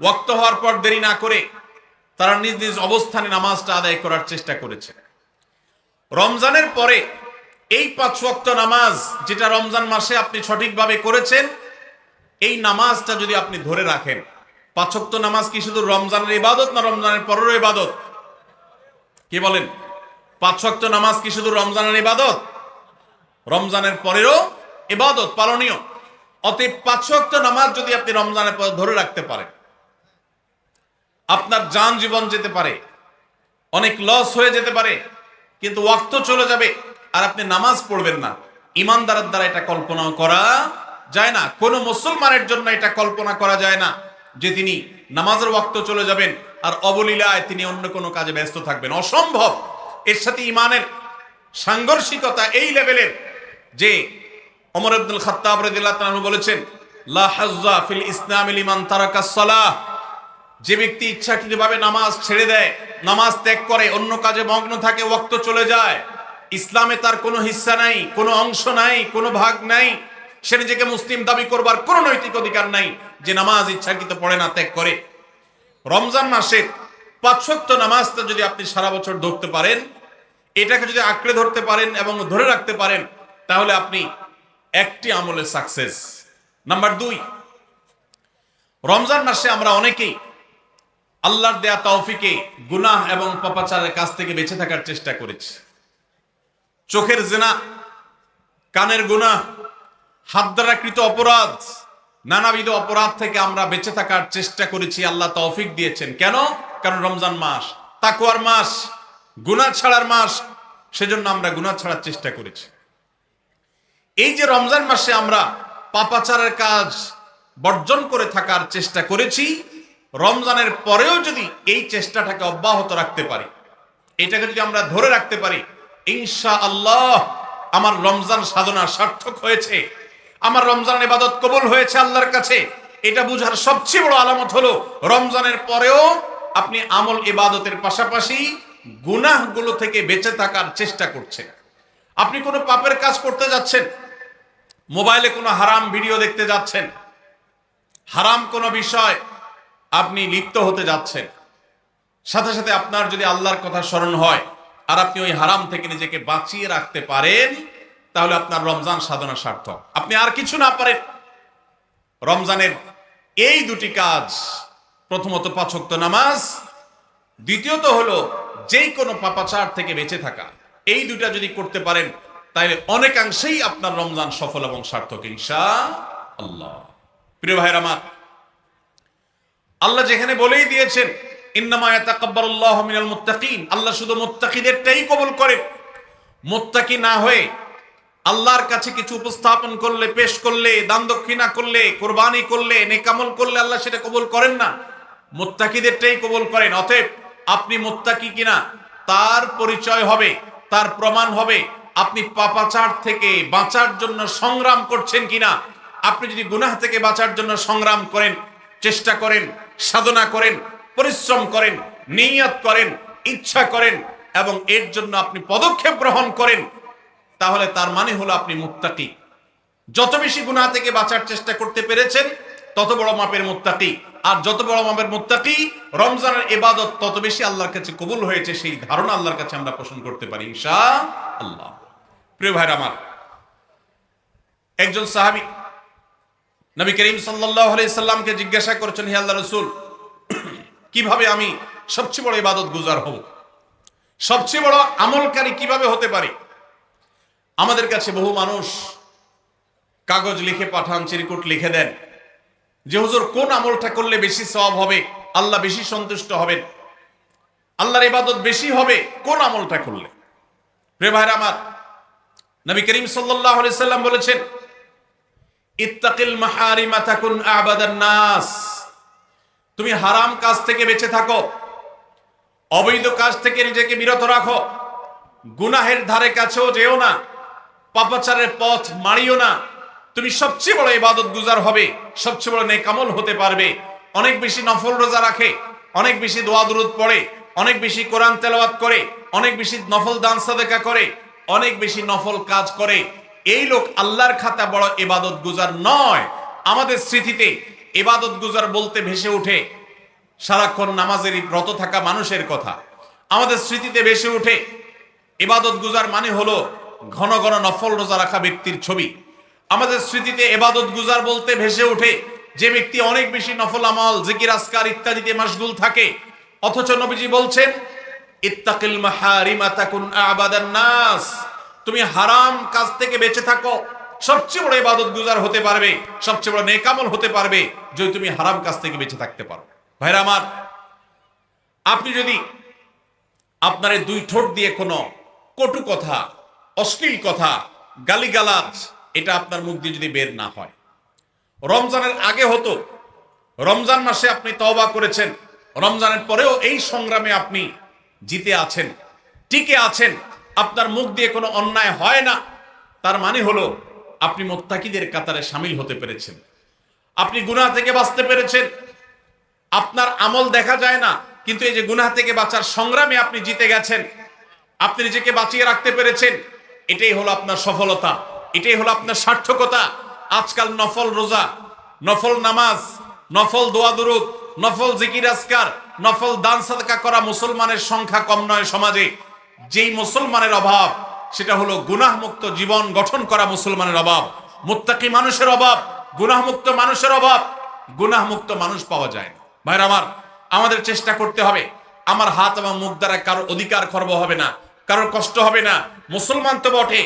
ওয়াক্ত হওয়ার পর দেরি না করে তারা নিজ নিজ অবস্থানে নামাজটা আদায় করার চেষ্টা করেছে। রমজানের পরে এই 5 ওয়াক্ত নামাজ যেটা রমজান মাসে আপনি সঠিকভাবে করেছেন, এই নামাজটা যদি আপনি ধরে রাখেন, 5 ওয়াক্ত নামাজ কি শুধু রমজানের ইবাদত না রমজানের পরেরও ইবাদত? কি বলেন? 5 ওয়াক্ত নামাজ কি শুধু রমজানের ইবাদত? রমজানের পরেরও ইবাদত, পালনীয়। অতএব 5 ওয়াক্ত নামাজ যদি আপনি রমজানের পরে ধরে রাখতে পারেন, আপনার জান জীবন যেতে পারে, অনেক লস হয়ে যেতে পারে, কিন্তু ওয়াক্ত চলে যাবে আর আপনি নামাজ পড়বেন না। ইমানদারের দ্বারা এটা কল্পনা করা যায় না। কোন মুসলমানের জন্য এটা কল্পনা করা যায় না যে তিনি নামাজের ওয়াক্ত চলে যাবেন আর অবলীলায় তিনি অন্য কোনো কাজে ব্যস্ত থাকবেন, অসম্ভব। এর সাথে ইমানের সাংঘর্ষিকতা এই লেভেলের যে ওমর ইবনুল খাত্তাব রাদিয়াল্লাহু তাআলা বলেছেন, লা হাজ্জা ফিল ইসলামি লিমান তারাকাস সালাহ। যে ব্যক্তি ইচ্ছাকৃতভাবে নামাজ ছেড়ে দেয়, নামাজ ত্যাগ করে, অন্য কাজে মগ্ন থাকে, ওয়াক্ত চলে যায়, ইসলামে তার কোনো হিস্সা নাই, কোনো অংশ নাই, কোনো ভাগ নাই। সে নিজেকে মুসলিম দাবি করবার কোনো নৈতিক অধিকার নাই যে নামাজ ইচ্ছাকৃত পড়ে না, ত্যাগ করে। রমজান মাসে 5 ওয়াক্ত নামাজটা যদি আপনি সারা বছর ধরতে পারেন, এটাকে যদি আঁকড়ে ধরতে পারেন এবং ধরে রাখতে পারেন, তাহলে আপনি একটি আমলে সাকসেস। নাম্বার 2, রমজান মাসে আমরা অনেকেই আল্লাহর দেয়া তৌফিকে গুনাহ এবং পাপাচারের কাছ থেকে বেঁচে থাকার চেষ্টা করেছি। চোখের জিনা, কানের গুনাহ, হাত দ্বারা কৃত অপরাধ, নানাবিধ অপরাধ থেকে আমরা বেঁচে থাকার চেষ্টা করেছি। আল্লাহ তৌফিক দিয়েছেন। কেন? কারণ রমজান মাস তাকওয়ার মাস, গুনাহ ছাড়ার মাস, সেজন্য আমরা গুনাহ ছাড়ার চেষ্টা করেছি। এই যে রমজান মাসে আমরা পাপাচারের কাজ বর্জন করে থাকার চেষ্টা করেছি, রমজানের পরেও যদি এই চেষ্টাটাকে অব্যাহত রাখতে পারি, এটাকে যদি আমরা ধরে রাখতে পারি, ইনশাআল্লাহ আমার রমজান সাধনা সার্থক হয়েছে, আমার রমজান ইবাদত কবুল হয়েছে আল্লাহর কাছে। এটা বুঝার সবচেয়ে বড় আলামত হলো রমজানের পরেও আপনি আমল ইবাদতের পাশাপাশি গুনাহগুলো থেকে বেঁচে থাকার চেষ্টা করছেন। আপনি কোনো পাপের কাজ করতে যাচ্ছেন, মোবাইলে কোনো হারাম ভিডিও দেখতে যাচ্ছেন, হারাম কোনো বিষয় আপনি লিপ্ত হতে যাচ্ছেন, সাথে সাথে আপনার যদি আল্লাহর কথা স্মরণ হয় আর আপনি ওই হারাম থেকে নিজেকে বাঁচিয়ে রাখতে পারেন, তাহলে আপনার রমজান সাধনা সার্থক। আপনি আর কিছু না পারেন, রমজানের এই 2টি কাজ, প্রথমত 5 ওয়াক্ত নামাজ, দ্বিতীয়ত হলো যেই কোনো পাপাচার থেকে বেঁচে থাকা, এই 2টা যদি করতে পারেন তাহলে অনেকাংশেই আপনার রমজান সফল এবং সার্থক ইনশাআল্লাহ। প্রিয় ভাইরা আমার, আল্লাহ যেখানে বলেই দিয়েছেন ইন্নামা ইয়াতাকাব্বালুল্লাহু মিনাল মুত্তাকিন, আল্লাহ শুধু মুত্তাকিদেরটাই কবুল করেন। মুত্তাকি না হয়ে আল্লাহর কাছে কিছু উপস্থাপন করলে, পেশ করলে, দান দক্ষিণা করলে, কুরবানি করলে, নেক আমল করলে আল্লাহ সেটা কবুল করেন না, মুত্তাকিদেরটাই কবুল করেন। অতএব আপনি মুত্তাকি কিনা তার পরিচয় হবে, তার প্রমাণ হবে আপনি পাপাচার থেকে বাঁচার জন্য সংগ্রাম করছেন কিনা। আপনি যদি গুনাহ থেকে বাঁচার জন্য সংগ্রাম করেন, চেষ্টা করেন, সাধনা করেন, পরিশ্রম করেন, নিয়ত করেন, ইচ্ছা করেন এবং এর জন্য আপনি পদক্ষেপ গ্রহণ করেন, তাহলে তার মানে হলো আপনি মুত্তাকি। যত বেশি গুনাহ থেকে বাঁচার চেষ্টা করতে পেরেছেন তত বড় মাপের মুত্তাকি, আর যত বড় মাপের মুত্তাকি রমজানের ইবাদত তত বেশি আল্লাহর কাছে কবুল হয়েছে, সেই ধারণা আল্লাহর কাছে আমরা পোষণ করতে পারি ইনশাআল্লাহ। প্রিয় ভাইরা আমার, একজন সাহাবী নবী করিম সাল্লাল্লাহু আলাইহি সাল্লামকে জিজ্ঞাসা করেছেন, হে আল্লাহর রাসূল, কিভাবে আমি সবচেয়ে বড় ইবাদত গুজার হব, সবচেয়ে বড় আমলকারী কিভাবে হতে পারি? আমাদের কাছে বহু মানুষ কাগজ লিখে পাঠান, চিরকুট লিখে দেন যে হুজুর কোন আমলটা করলে বেশি সওয়াব হবে, আল্লাহ বেশি সন্তুষ্ট হবেন, আল্লাহর ইবাদত বেশি হবে কোন আমলটা করলে। প্রিয় ভাইরা আমার, নবী করিম সাল্লাল্লাহু আলাইহি সাল্লাম বলেছেন, ইত্তাকিল মাহারিমা তাকুন আবাদান নাস। তুমি হারাম কাজ থেকে বেঁচে থাকো, অবৈধ কাজ থেকে নিজেকে বিরত রাখো, গুনাহের ধারে কাছেও যেও না, পাপাচারের পথ মারিও না। তুমি সবচেয়ে বড় ইবাদত গুজার হবে, সবচেয়ে বড় নেক আমল হতে পারবে। অনেক বেশি নফল রোজা রাখে, অনেক বেশি দোয়া দুরূদ পড়ে, অনেক বেশি কোরআন তেলাওয়াত করে, অনেক বেশি নফল দান সাদেকা করে, অনেক বেশি নফল কাজ করে, এই লোক আল্লাহর খাতা বড় ইবাদত গুজার নয়। আমাদের স্মৃতিতে ইবাদত গুজার বলতে ভেসে ওঠে সারাক্ষণ নামাজেরই ব্রত থাকা মানুষের কথা। আমাদের স্মৃতিতে ভেসে ওঠে ইবাদত গুজার মানে হলো ঘন ঘন নফল রোজা রাখা ব্যক্তির ছবি। আমাদের স্মৃতিতে ইবাদত গুজার বলতে ভেসে ওঠে যে ব্যক্তি অনেক বেশি নফল আমল, জিকির, আজকার ইত্যাদিতে মাশগুল থাকে। অথচ নবীজি বলছেন, ইত্তাকিল মাহারিমা তাকুন আবাদান নাস। তুমি হারাম কাজ থেকে বেঁচে থাকো, সবচেয়ে বড় ইবাদত গুজার হতে পারবে, সবচেয়ে বড় নেক আমল হতে পারবে যদি তুমি হারাম কাজ থেকে বেঁচে থাকতে পারো। ভাইরা আমার, আপনি যদি আপনার এই দুই ঠোঁট দিয়ে কোনো কটু কথা, অশ্লীল কথা, গালিগালাজ এটা আপনার মুখ দিয়ে যদি বের না হয়, রমজানের আগে হতো, রমজান মাসে আপনি তওবা করেছেন, রমজানের পরেও এই সংগ্রামে আপনি জিতে আছেন, টিকে আছেন, আপনার মুখ দিয়ে কোনো অন্যায় হয় না, তার মানে হলো আপনি মুত্তাকিদের কাতারে শামিল হতে পেরেছেন, আপনি গুনাহ থেকে বাঁচতে পেরেছেন। আপনার আমল দেখা যায় না, কিন্তু এই যে গুনাহ থেকে বাঁচার সংগ্রামে আপনি জিতে গেছেন, আপনি নিজেকে বাঁচিয়ে রাখতে পেরেছেন, এটাই হলো আপনার সফলতা, এটাই হলো আপনার সার্থকতা। আজকাল নফল রোজা, নফল নামাজ, নফল দোয়া দুরূদ, নফল জিকির আজকার, নফল দান সাদকা করা মুসলমানের সংখ্যা কম নয় সমাজে। যেই মুসলমানের অভাব সেটা হলো গুনাহমুক্ত জীবন গঠন করা মুসলমানের অভাব, মুত্তাকি মানুষের অভাব, গুনাহমুক্ত মানুষের অভাব। গুনাহমুক্ত মানুষ পাওয়া যায় না। ভাইরা আমার, আমাদের চেষ্টা করতে হবে আমার হাত এবং মুখ দ্বারা কারোর অধিকার খর্ব হবে না, কারোর কষ্ট হবে না। মুসলমান তো বটে,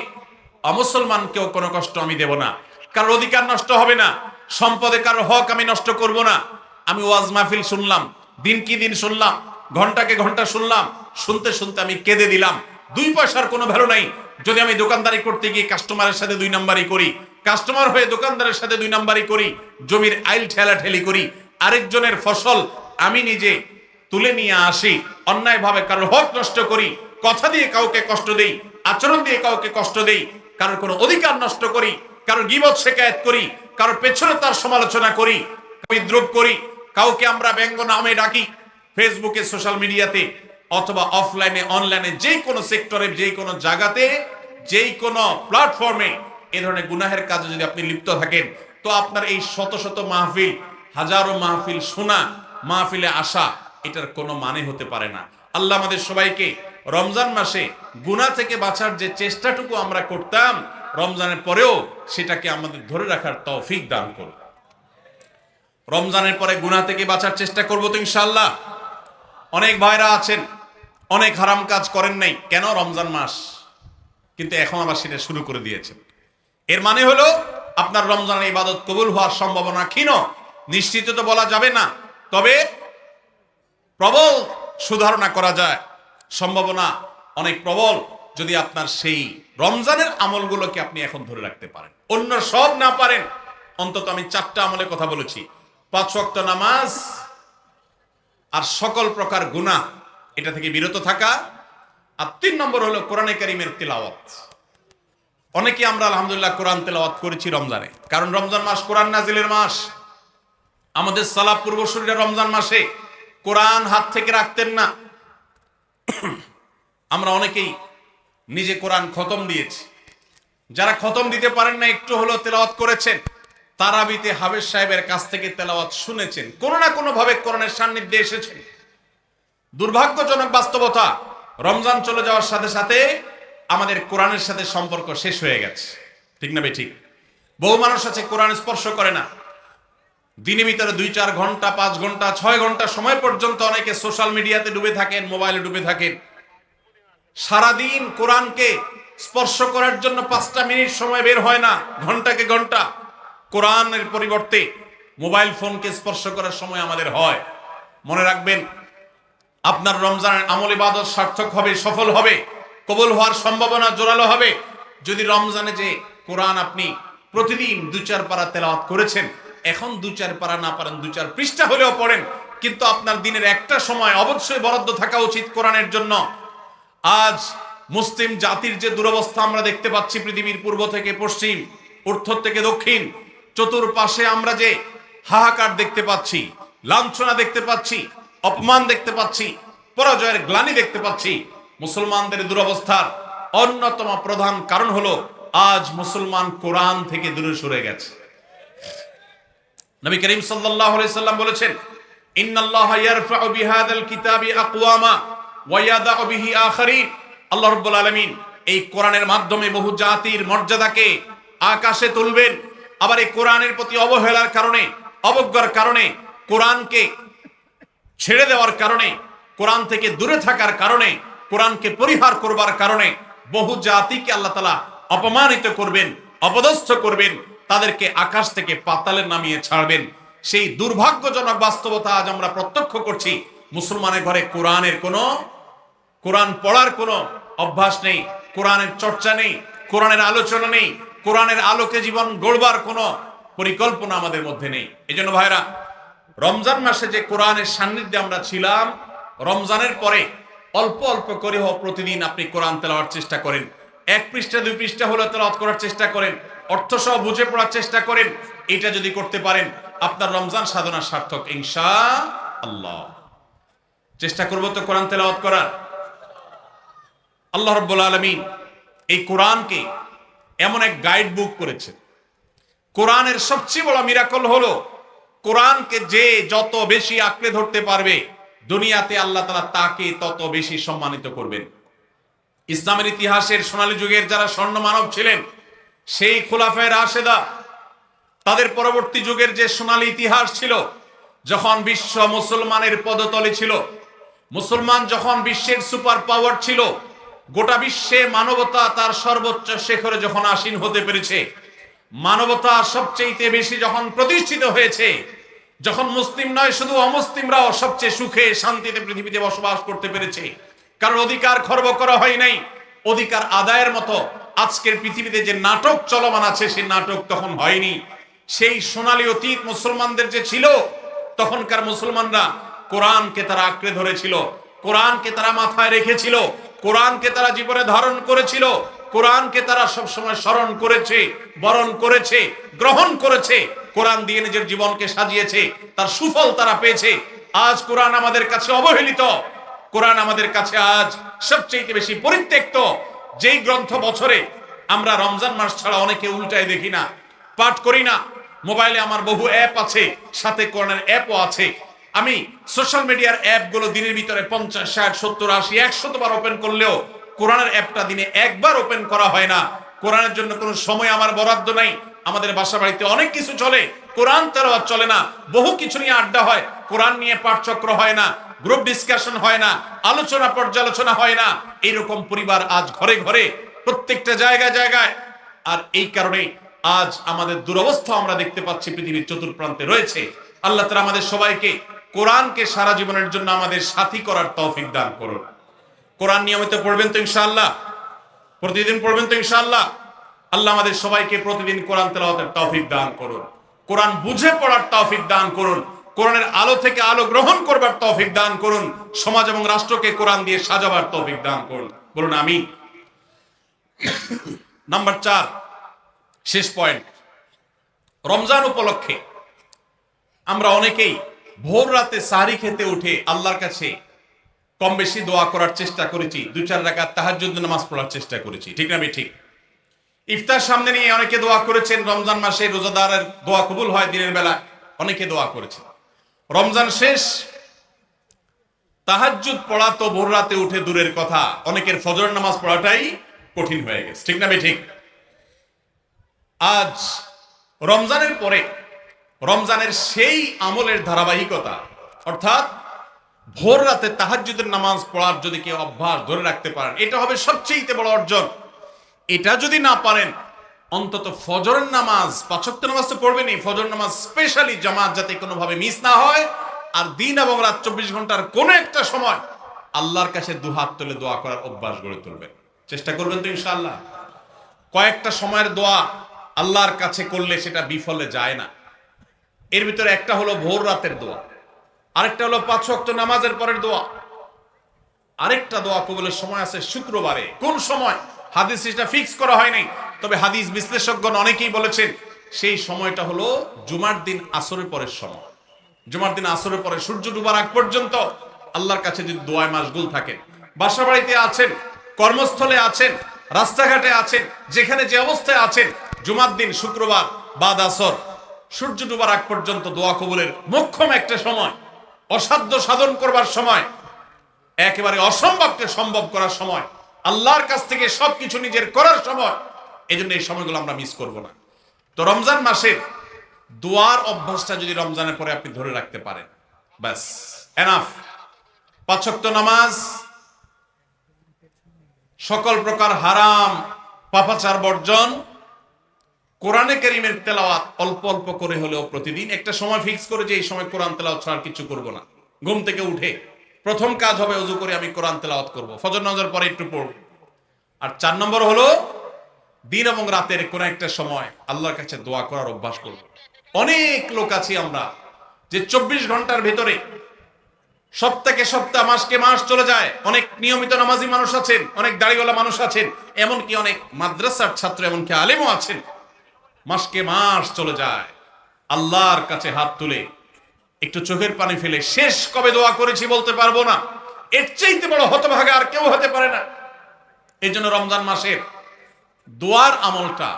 অমুসলমানকেও কোনো কষ্ট আমি দেব না, কারোর অধিকার নষ্ট হবে না, সম্পদে কারোর হক আমি নষ্ট করব না। আমি ওয়াজ মাহফিল শুনলাম, দিন কি দিন শুনলাম, ঘন্টাকে ঘন্টা শুনলাম, শুনতে শুনতে আমি কেঁদে দিলাম। 2 পয়সার কোনো ভ্যালু নাই যদি আমি দোকানদারি করতে গিয়ে কাস্টমারের সাথে 2 নাম্বারি করি, কাস্টমার হয়ে দোকানদারের সাথে 2 নাম্বারি করি, জমির আইল ঠেলাঠেলি করি, আরেকজনের ফসল আমি নিজে তুলে নিয়ে আসি, অন্যায়ভাবে কারোর হক নষ্ট করি, কথা দিয়ে কাউকে কষ্ট দেই, আচরণ দিয়ে কাউকে কষ্ট দেই, কারোর কোনো অধিকার নষ্ট করি, কারোর গীবত শিকায়েত করি, কারোর পেছনে তার সমালোচনা করি, বিদ্রুপ করি, কাউকে আমরা ব্যঙ্গ নামে ডাকি, ফেসবুকে, সোশ্যাল মিডিয়াতে অথবা অফলাইনে, অনলাইনে, যে কোনো সেক্টরে, যে কোনো জায়গাতে, যেই কোনো প্ল্যাটফর্মে এ ধরনের গুনাহের কাজে যদি আপনি লিপ্ত থাকেন, তো আপনার এই শত শত মাহফিল, হাজারো মাহফিল শোনা, মাহফিলে আসা, এটার কোনো মানে হতে পারে না। আল্লাহ আমাদের সবাইকে রমজান মাসে গুনাহ থেকে বাঁচার যে চেষ্টাটুকু আমরা করতাম, রমজানের পরেও সেটাকে আমাদের ধরে রাখার তৌফিক দান করুন। রমজানের পরে গুনাহ থেকে বাঁচার চেষ্টা করব তো ইনশাআল্লাহ। অনেক ভাইরা আছেন অনেক হারাম কাজ করেন নাই, কেন? রমজান মাস, কিন্তু এখন আবার সেটা শুরু করে দিয়েছেন। এর মানে হলো আপনার রমজানের ইবাদত কবুল হওয়ার সম্ভাবনা ক্ষীণ, নিশ্চিত তো বলা যাবে না, তবে প্রবল সুধারণা করা যায়, সম্ভাবনা অনেক প্রবল যদি আপনার সেই রমজানের আমলগুলোকে আপনি এখন ধরে রাখতে পারেন। অন্য সব না পারেন, অন্তত আমি 4টা আমলের কথা বলেছি, 5 ওয়াক্ত নামাজ আর সকল প্রকার গুনাহ এটা থেকে বিরত থাকা, আর 3 নম্বর হলো কোরআনে কারীমের তিলাওয়াত। অনেকে আমরা আলহামদুলিল্লাহ কোরআন তেলাওয়াত করেছি রমজানে, কারণ রমজান মাস কোরআন নাজিলের মাস। আমাদের সালাফ পূর্বসূরীরা রমজান মাসে কোরআন হাত থেকে রাখতেন না। আমরা অনেকেই নিজে কোরআন খতম দিয়েছি, যারা খতম দিতে পারেন না, একটু হলো তেলাওয়াত করেছেন, তারাবিতে হাফেজ সাহেবের কাছ থেকে তেলাওয়াত শুনেছেন, কোনো না কোনো ভাবে কোরআনের সান্নিধ্যে এসেছেন। দুর্ভাগ্যজনক বাস্তবতা, রমজান চলে যাওয়ার সাথে সাথে আমাদের কোরআনের সাথে সম্পর্ক শেষ হয়ে গেছে। ঠিক না ঠিক? বহু মানুষ আছে কোরআন স্পর্শ করে না। দিনের ভিতরে 2-4 ঘন্টা, 5 ঘন্টা, 6 ঘন্টা সময় পর্যন্ত অনেকে সোশ্যাল মিডিয়াতে ডুবে থাকেন, মোবাইলে ডুবে থাকেন। সারাদিন কোরআনকে স্পর্শ করার জন্য 5টা মিনিট সময় বের হয় না, ঘন্টাকে ঘন্টা কোরআনের পরিবর্তে মোবাইল ফোনকে স্পর্শ করার সময় আমাদের হয়। মনে রাখবেন, আপনার রমজানের আমল ইবাদত সার্থক হবে, সফল হবে, কবুল হওয়ার সম্ভাবনা জোরালো হবে যদি রমজানে যে কোরআন আপনি প্রতিদিন 2-4 পারা তেলাওয়াত করেছেন, এখন 2-4 পারা না পারেন 2-4 পৃষ্ঠা হলেও পড়েন, কিন্তু আপনার দিনের একটা সময় অবশ্যই বরাদ্দ থাকা উচিত কোরআনের জন্য। আজ মুসলিম জাতির যে দুরবস্থা আমরা দেখতে পাচ্ছি, পৃথিবীর পূর্ব থেকে পশ্চিম, উত্তর থেকে দক্ষিণ, চতুর্পাশে আমরা যে হাহাকার দেখতে পাচ্ছি, লাঞ্ছনা দেখতে পাচ্ছি, অপমান দেখতে পাচ্ছি, পরাজয়ের গ্লানি দেখতে পাচ্ছি, মুসলমানদের দুরবস্থার অন্যতম প্রধান কারণ হলো আজ মুসলমান কোরআন থেকে দূরে সরে গেছে। নবী করিম সাল্লাল্লাহু আলাইহি সাল্লাম বলেছেন, ইন্নাল্লাহা ইয়ারফাউ বিহাদাল কিতাবি আকওয়ামা ওয়া ইয়াদাউ বিহি আখারিন। আল্লাহ রাব্বুল আলামিন এই কোরআনের মাধ্যমে বহু জাতির মর্যাদাকে আকাশে তুলবেন। আবার এই কোরআনের প্রতি অবহেলার কারণে, অবজ্ঞার কারণে, কোরআনকে ছেড়ে দেওয়ার কারণে, কোরআন থেকে দূরে থাকার কারণে, কোরআনকে পরিহার করবার কারণে বহু জাতিকে আল্লাহ তাআলা অপমানিত করবেন, অপদস্থ করবেন, তাদেরকে আকাশ থেকে পাতালে নামিয়ে ছাড়বেন। সেই দুর্ভাগ্যজনক বাস্তবতা আজ আমরা প্রত্যক্ষ করছি। মুসলমানের ঘরে কোরআন পড়ার কোনো অভ্যাস নেই, কোরআনের চর্চা নেই, কোরআনের আলোচনা নেই, কোরআনের আলোকে জীবন গড়বার কোনো পরিকল্পনা আমাদের মধ্যে নেই। এজন্য ভাইরা, রমজান মাসে যে কোরআনের সান্নিধ্যে আমরা ছিলাম, রমজানের পরে অল্প অল্প করে হোক প্রতিদিন আপনি কোরআন তেলাওয়ার চেষ্টা করেন। 1 পৃষ্ঠা 2 পৃষ্ঠা হলে তেলাওয়াত করার চেষ্টা করেন, অর্থ সহ বুঝে পড়ার চেষ্টা করেন। এটা যদি করতে পারেন, আপনার রমজান সাধনা সার্থক ইনশাআল্লাহ। চেষ্টা করব তো কোরআন তেলাওয়াত করার। আল্লাহ রাব্বুল আলামিন এই কোরআনকে এমন এক গাইড বুক করেছেন। কোরআনের সবচেয়ে বড় মিরাকল হলো, কোরআনকে যে যত বেশি আঁকড়ে ধরতে পারবে, দুনিয়াতে আল্লাহ তাআলা তাকে তত বেশি সম্মানিত করবেন। ইসলামের ইতিহাসের সোনালী যুগের যারা স্বর্ণ মানব ছিলেন, সেই খুলাফায়ে রাশেদা, তাদের পরবর্তী যুগের যে সোনালী ইতিহাস ছিল, যখন বিশ্ব মুসলমানের পদতলে ছিল, মুসলমান যখন বিশ্বের সুপার পাওয়ার ছিল, গোটা বিশ্বে মানবতা তার সর্বোচ্চ শিখরে যখন আসীন হতে পেরেছে, মানবতা সবচেয়ে বেশি যখন প্রতিষ্ঠিত হয়েছে, যখন মুসলিম নয় শুধু অমুসলিমরাও সবচেয়ে সুখে শান্তিতে পৃথিবীতে বসবাস করতে পেরেছে, কারণ অধিকার খর্ব করা হয় নাই, অধিকার আদায়ের মতো আজকের পৃথিবীতে যে নাটক চলমান আছে, সেই নাটক তখন হয়নি। সেই সোনালী অতীত মুসলমানদের যে ছিল, তখনকার মুসলমানরা কোরআনকে তারা আঁকড়ে ধরেছিল, কোরআনকে তারা মাথায় রেখেছিল, কোরআনকে তারা জীবনে ধারণ করেছিল, কোরআনকে তারা সবসময় স্মরণ করেছে, বরণ করেছে, গ্রহণ করেছে, কোরআন দিয়ে নিজের জীবনকে সাজিয়েছে, তার সুফল তারা পেয়েছে। আজ কোরআন আমাদের কাছে অবহেলিত, কোরআন আমাদের কাছে আজ সবচেয়ে বেশি পরিত্যক্ত। যেই গ্রন্থ বছরে আমরা রমজান মাস ছাড়া অনেকে উল্টায় দেখি না, পাঠ করি না। মোবাইলে আমার বহু অ্যাপ আছে, সাথে কোরআনের অ্যাপও আছে। আমি সোশ্যাল মিডিয়ার অ্যাপগুলো দিনের ভিতরে 50, 60, 70, 80, 100 বার ওপেন করলেও কোরআনের অ্যাপটা দিনে একবার ওপেন করা হয় না। কোরআনের জন্য কোনো সময় আমার বরাদ্দ নাই। আমাদের বাসা বাড়িতে অনেক কিছু চলে, কোরআন তেলাওয়াত চলে না। বহু কিছু নিয়ে আড্ডা হয়, কোরআন নিয়ে পাঠচক্র হয় না, গ্রুপ ডিসকাশন হয় না, আলোচনা পর্যালোচনা হয় না। এইরকম পরিবার আজ ঘরে ঘরে, প্রত্যেকটা জায়গায় জায়গায়। আর এই কারণে আজ আমাদের দুরবস্থা আমরা দেখতে পাচ্ছি পৃথিবীর চতুর্প্রান্তে রয়েছে। আল্লাহ তাআলা আমাদের সবাইকে কোরআনকে সারা জীবনের জন্য আমাদের সাথী করার তৌফিক দান করুন। কোরআন নিয়মিত পড়বেন তো ইনশাআল্লাহ? প্রতিদিন পড়বেন তো ইনশাআল্লাহ? আল্লাহ আমাদের সবাইকে প্রতিদিন কোরআন তেলাওয়াতের তৌফিক দান করুন, কোরআন বুঝে পড়ার তৌফিক দান করুন, কোরআনের আলো থেকে আলো গ্রহণ করবার তৌফিক দান করুন, সমাজ এবং রাষ্ট্রকে কোরআন দিয়ে সাজাবার তৌফিক দান করুন। বলুন আমিন। নাম্বার 4, শেষ পয়েন্ট। রমজান উপলক্ষে আমরা অনেকেই ভোর রাতে সাহরি খেতে উঠে আল্লাহর কাছে কম বেশি দোয়া করার চেষ্টা করেছি, 2-4 রাকাত তাহাজ্জুদ নামাজ পড়ার চেষ্টা করেছি, ঠিক না? ঠিক। ইফতার সামনে নিয়ে অনেকে দোয়া করেছেন, রমজান মাসে রোজাদারের দোয়া কবুল হয় দিনের বেলা, অনেকে দোয়া করেছেন। রমজান শেষ, তাহাজ্জুদ পড়া তো ভোর রাতে উঠে দূরের কথা, অনেকের ফজর নামাজ পড়াটাই কঠিন হয়ে গেছে, ঠিক না ঠিক? আজ রমজানের পরে রমজানের সেই আমলের ধারাবাহিকতা, অর্থাৎ ভোর রাতে তাহাজ্জুদের নামাজ পড়ার যদি কেউ অভ্যাস ধরে রাখতে পারেন, এটা হবে সবচেয়ে বড় অর্জন। এটা যদি না পারেন, অন্তত ফজরের নামাজ, 5 ওয়াক্ত নামাজ তো পড়বেনই, ফজর নামাজ স্পেশালি জামাত যাতে কোনোভাবে মিস না হয়, আর দিন এবং রাত 24 ঘন্টার কোনো একটা সময় আল্লাহর কাছে দুহাত তুলে দোয়া করার অভ্যাস গড়ে তুলবেন। চেষ্টা করবেন তো ইনশাআল্লাহ? কয়েকটা সময়ের দোয়া আল্লাহর কাছে করলে সেটা বিফলে যায় না। এর ভিতরে একটা হলো ভোর রাতের দোয়া, আরেকটা হলো 5 ওয়াক্ত নামাজের পরের দোয়া, আরেকটা দোয়া কবুলের সময় আছে শুক্রবারে। কোন সময় হাদিস এটা ফিক্স করা হয়নি, তবে হাদিস বিশ্লেষকগণ অনেকেই বলেছেন সেই সময়টা হলো জুমার দিন আসরের পরের সময়। জুমার দিন আসরের পরে সূর্য ডুবার আগ পর্যন্ত আল্লাহর কাছে যদি দোয়ায় মাশগুল থাকেন, বাসা বাড়িতে আছেন, কর্মস্থলে আছেন, রাস্তাঘাটে আছেন, যেখানে যে অবস্থায় আছেন, জুমার দিন শুক্রবার বাদ আসর সূর্য ডুবার আগ পর্যন্ত দোয়া কবুলের মোক্ষম একটা সময়, অসাধ্য সাধন করবার সময়, একেবারে অসম্ভবকে সম্ভব করার সময়, আল্লাহর কাছ থেকে সবকিছু নিজের করার সময়। এই জন্য এই সময়গুলো আমরা মিস করব না। তো রমজান মাসের দোয়ার অভ্যাসটা যদি রমজানের পরে আপনি ধরে রাখতে পারেন, ব্যাস এনাফ। 5 ওয়াক্ত নামাজ, সকল প্রকার হারাম পাপাচার বর্জন, কোরআনে কারীমের তেলাওয়াত অল্প অল্প করে হলেও প্রতিদিন একটা সময় ফিক্স করে যে এই সময় কোরআন তেলাওয়াত ছাড়া কিছু করব না। ঘুম থেকে উঠে প্রথম কাজ হবে ওযু করে আমি কোরআন তেলাওয়াত করব, ফজর নামাজের পরে একটু পড়ব। আর 4 নম্বর হলো দিন এবং রাতের কোন একটা সময় আল্লাহর কাছে দোয়া করার অভ্যাস করব। অনেক লোক আছি আমরা যে 24 ঘন্টার ভিতরে সপ্তাহে সপ্তাহ, মাসকে মাস চলে যায়। অনেক নিয়মিত নামাজি মানুষ আছেন, অনেক দাড়িওয়ালা মানুষ আছেন, এমনকি অনেক মাদ্রাসার ছাত্র, এমনকি আলেমও আছেন। মাসকে মাস চলে যায়, আল্লাহর কাছে হাত তুলে একটু চোখের পানি ফেলে শেষ কবে দোয়া করেছি বলতে পারবো না। এর চাইতে বড় হতভাগা আর কেউ হতে পারে না। এই জন্য রমজান মাসের দোয়ার আমলটা,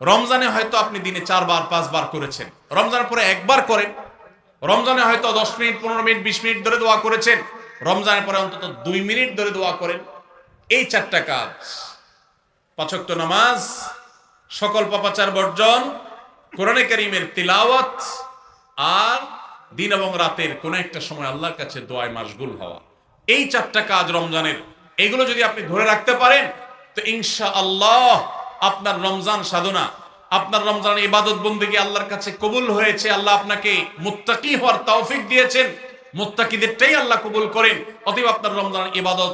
রমজানে হয়তো আপনি দিনে 4 বার 5 বার করেছেন, রমজানের পরে একবার করেন। রমজানে হয়তো 10 মিনিট 15 মিনিট 20 মিনিট ধরে দোয়া করেছেন, রমজানের পরে অন্তত 2 মিনিট ধরে দোয়া করেন। এই 4টা কাজ, 5 ওয়াক্ত নামাজ, সকল পাপাচার বর্জন, কোরআনে কারীমের তিলাওয়াত, আর দিন এবং রাতের কোন একটা সময় আল্লাহর কাছে দোয়ায় মাশগুল হওয়া, এই 4টা কাজ রমজানের, এগুলো যদি আপনি ধরে রাখতে পারেন তো ইনশাআল্লাহ আপনার রমজান সাধনা, আপনার রমজান ইবাদত বন্দেগী আল্লাহর কাছে কবুল হয়েছে। আল্লাহ আপনাকে মুত্তাকি হওয়ার তৌফিক দিয়েছেন, মুত্তাকিদেরটাই আল্লাহ কবুল করেন। অতএব আপনার রমজান ইবাদত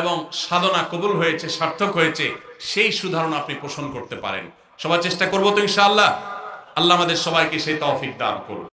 এবং সাধনা কবুল হয়েছে, সার্থক হয়েছে, সেই সুধারণা আপনি পোষণ করতে পারেন। সবাই চেষ্টা করবো তো ইনশাআল্লাহ। আল্লাহ আমাদের সবাইকে সেই তৌফিক দান করুন।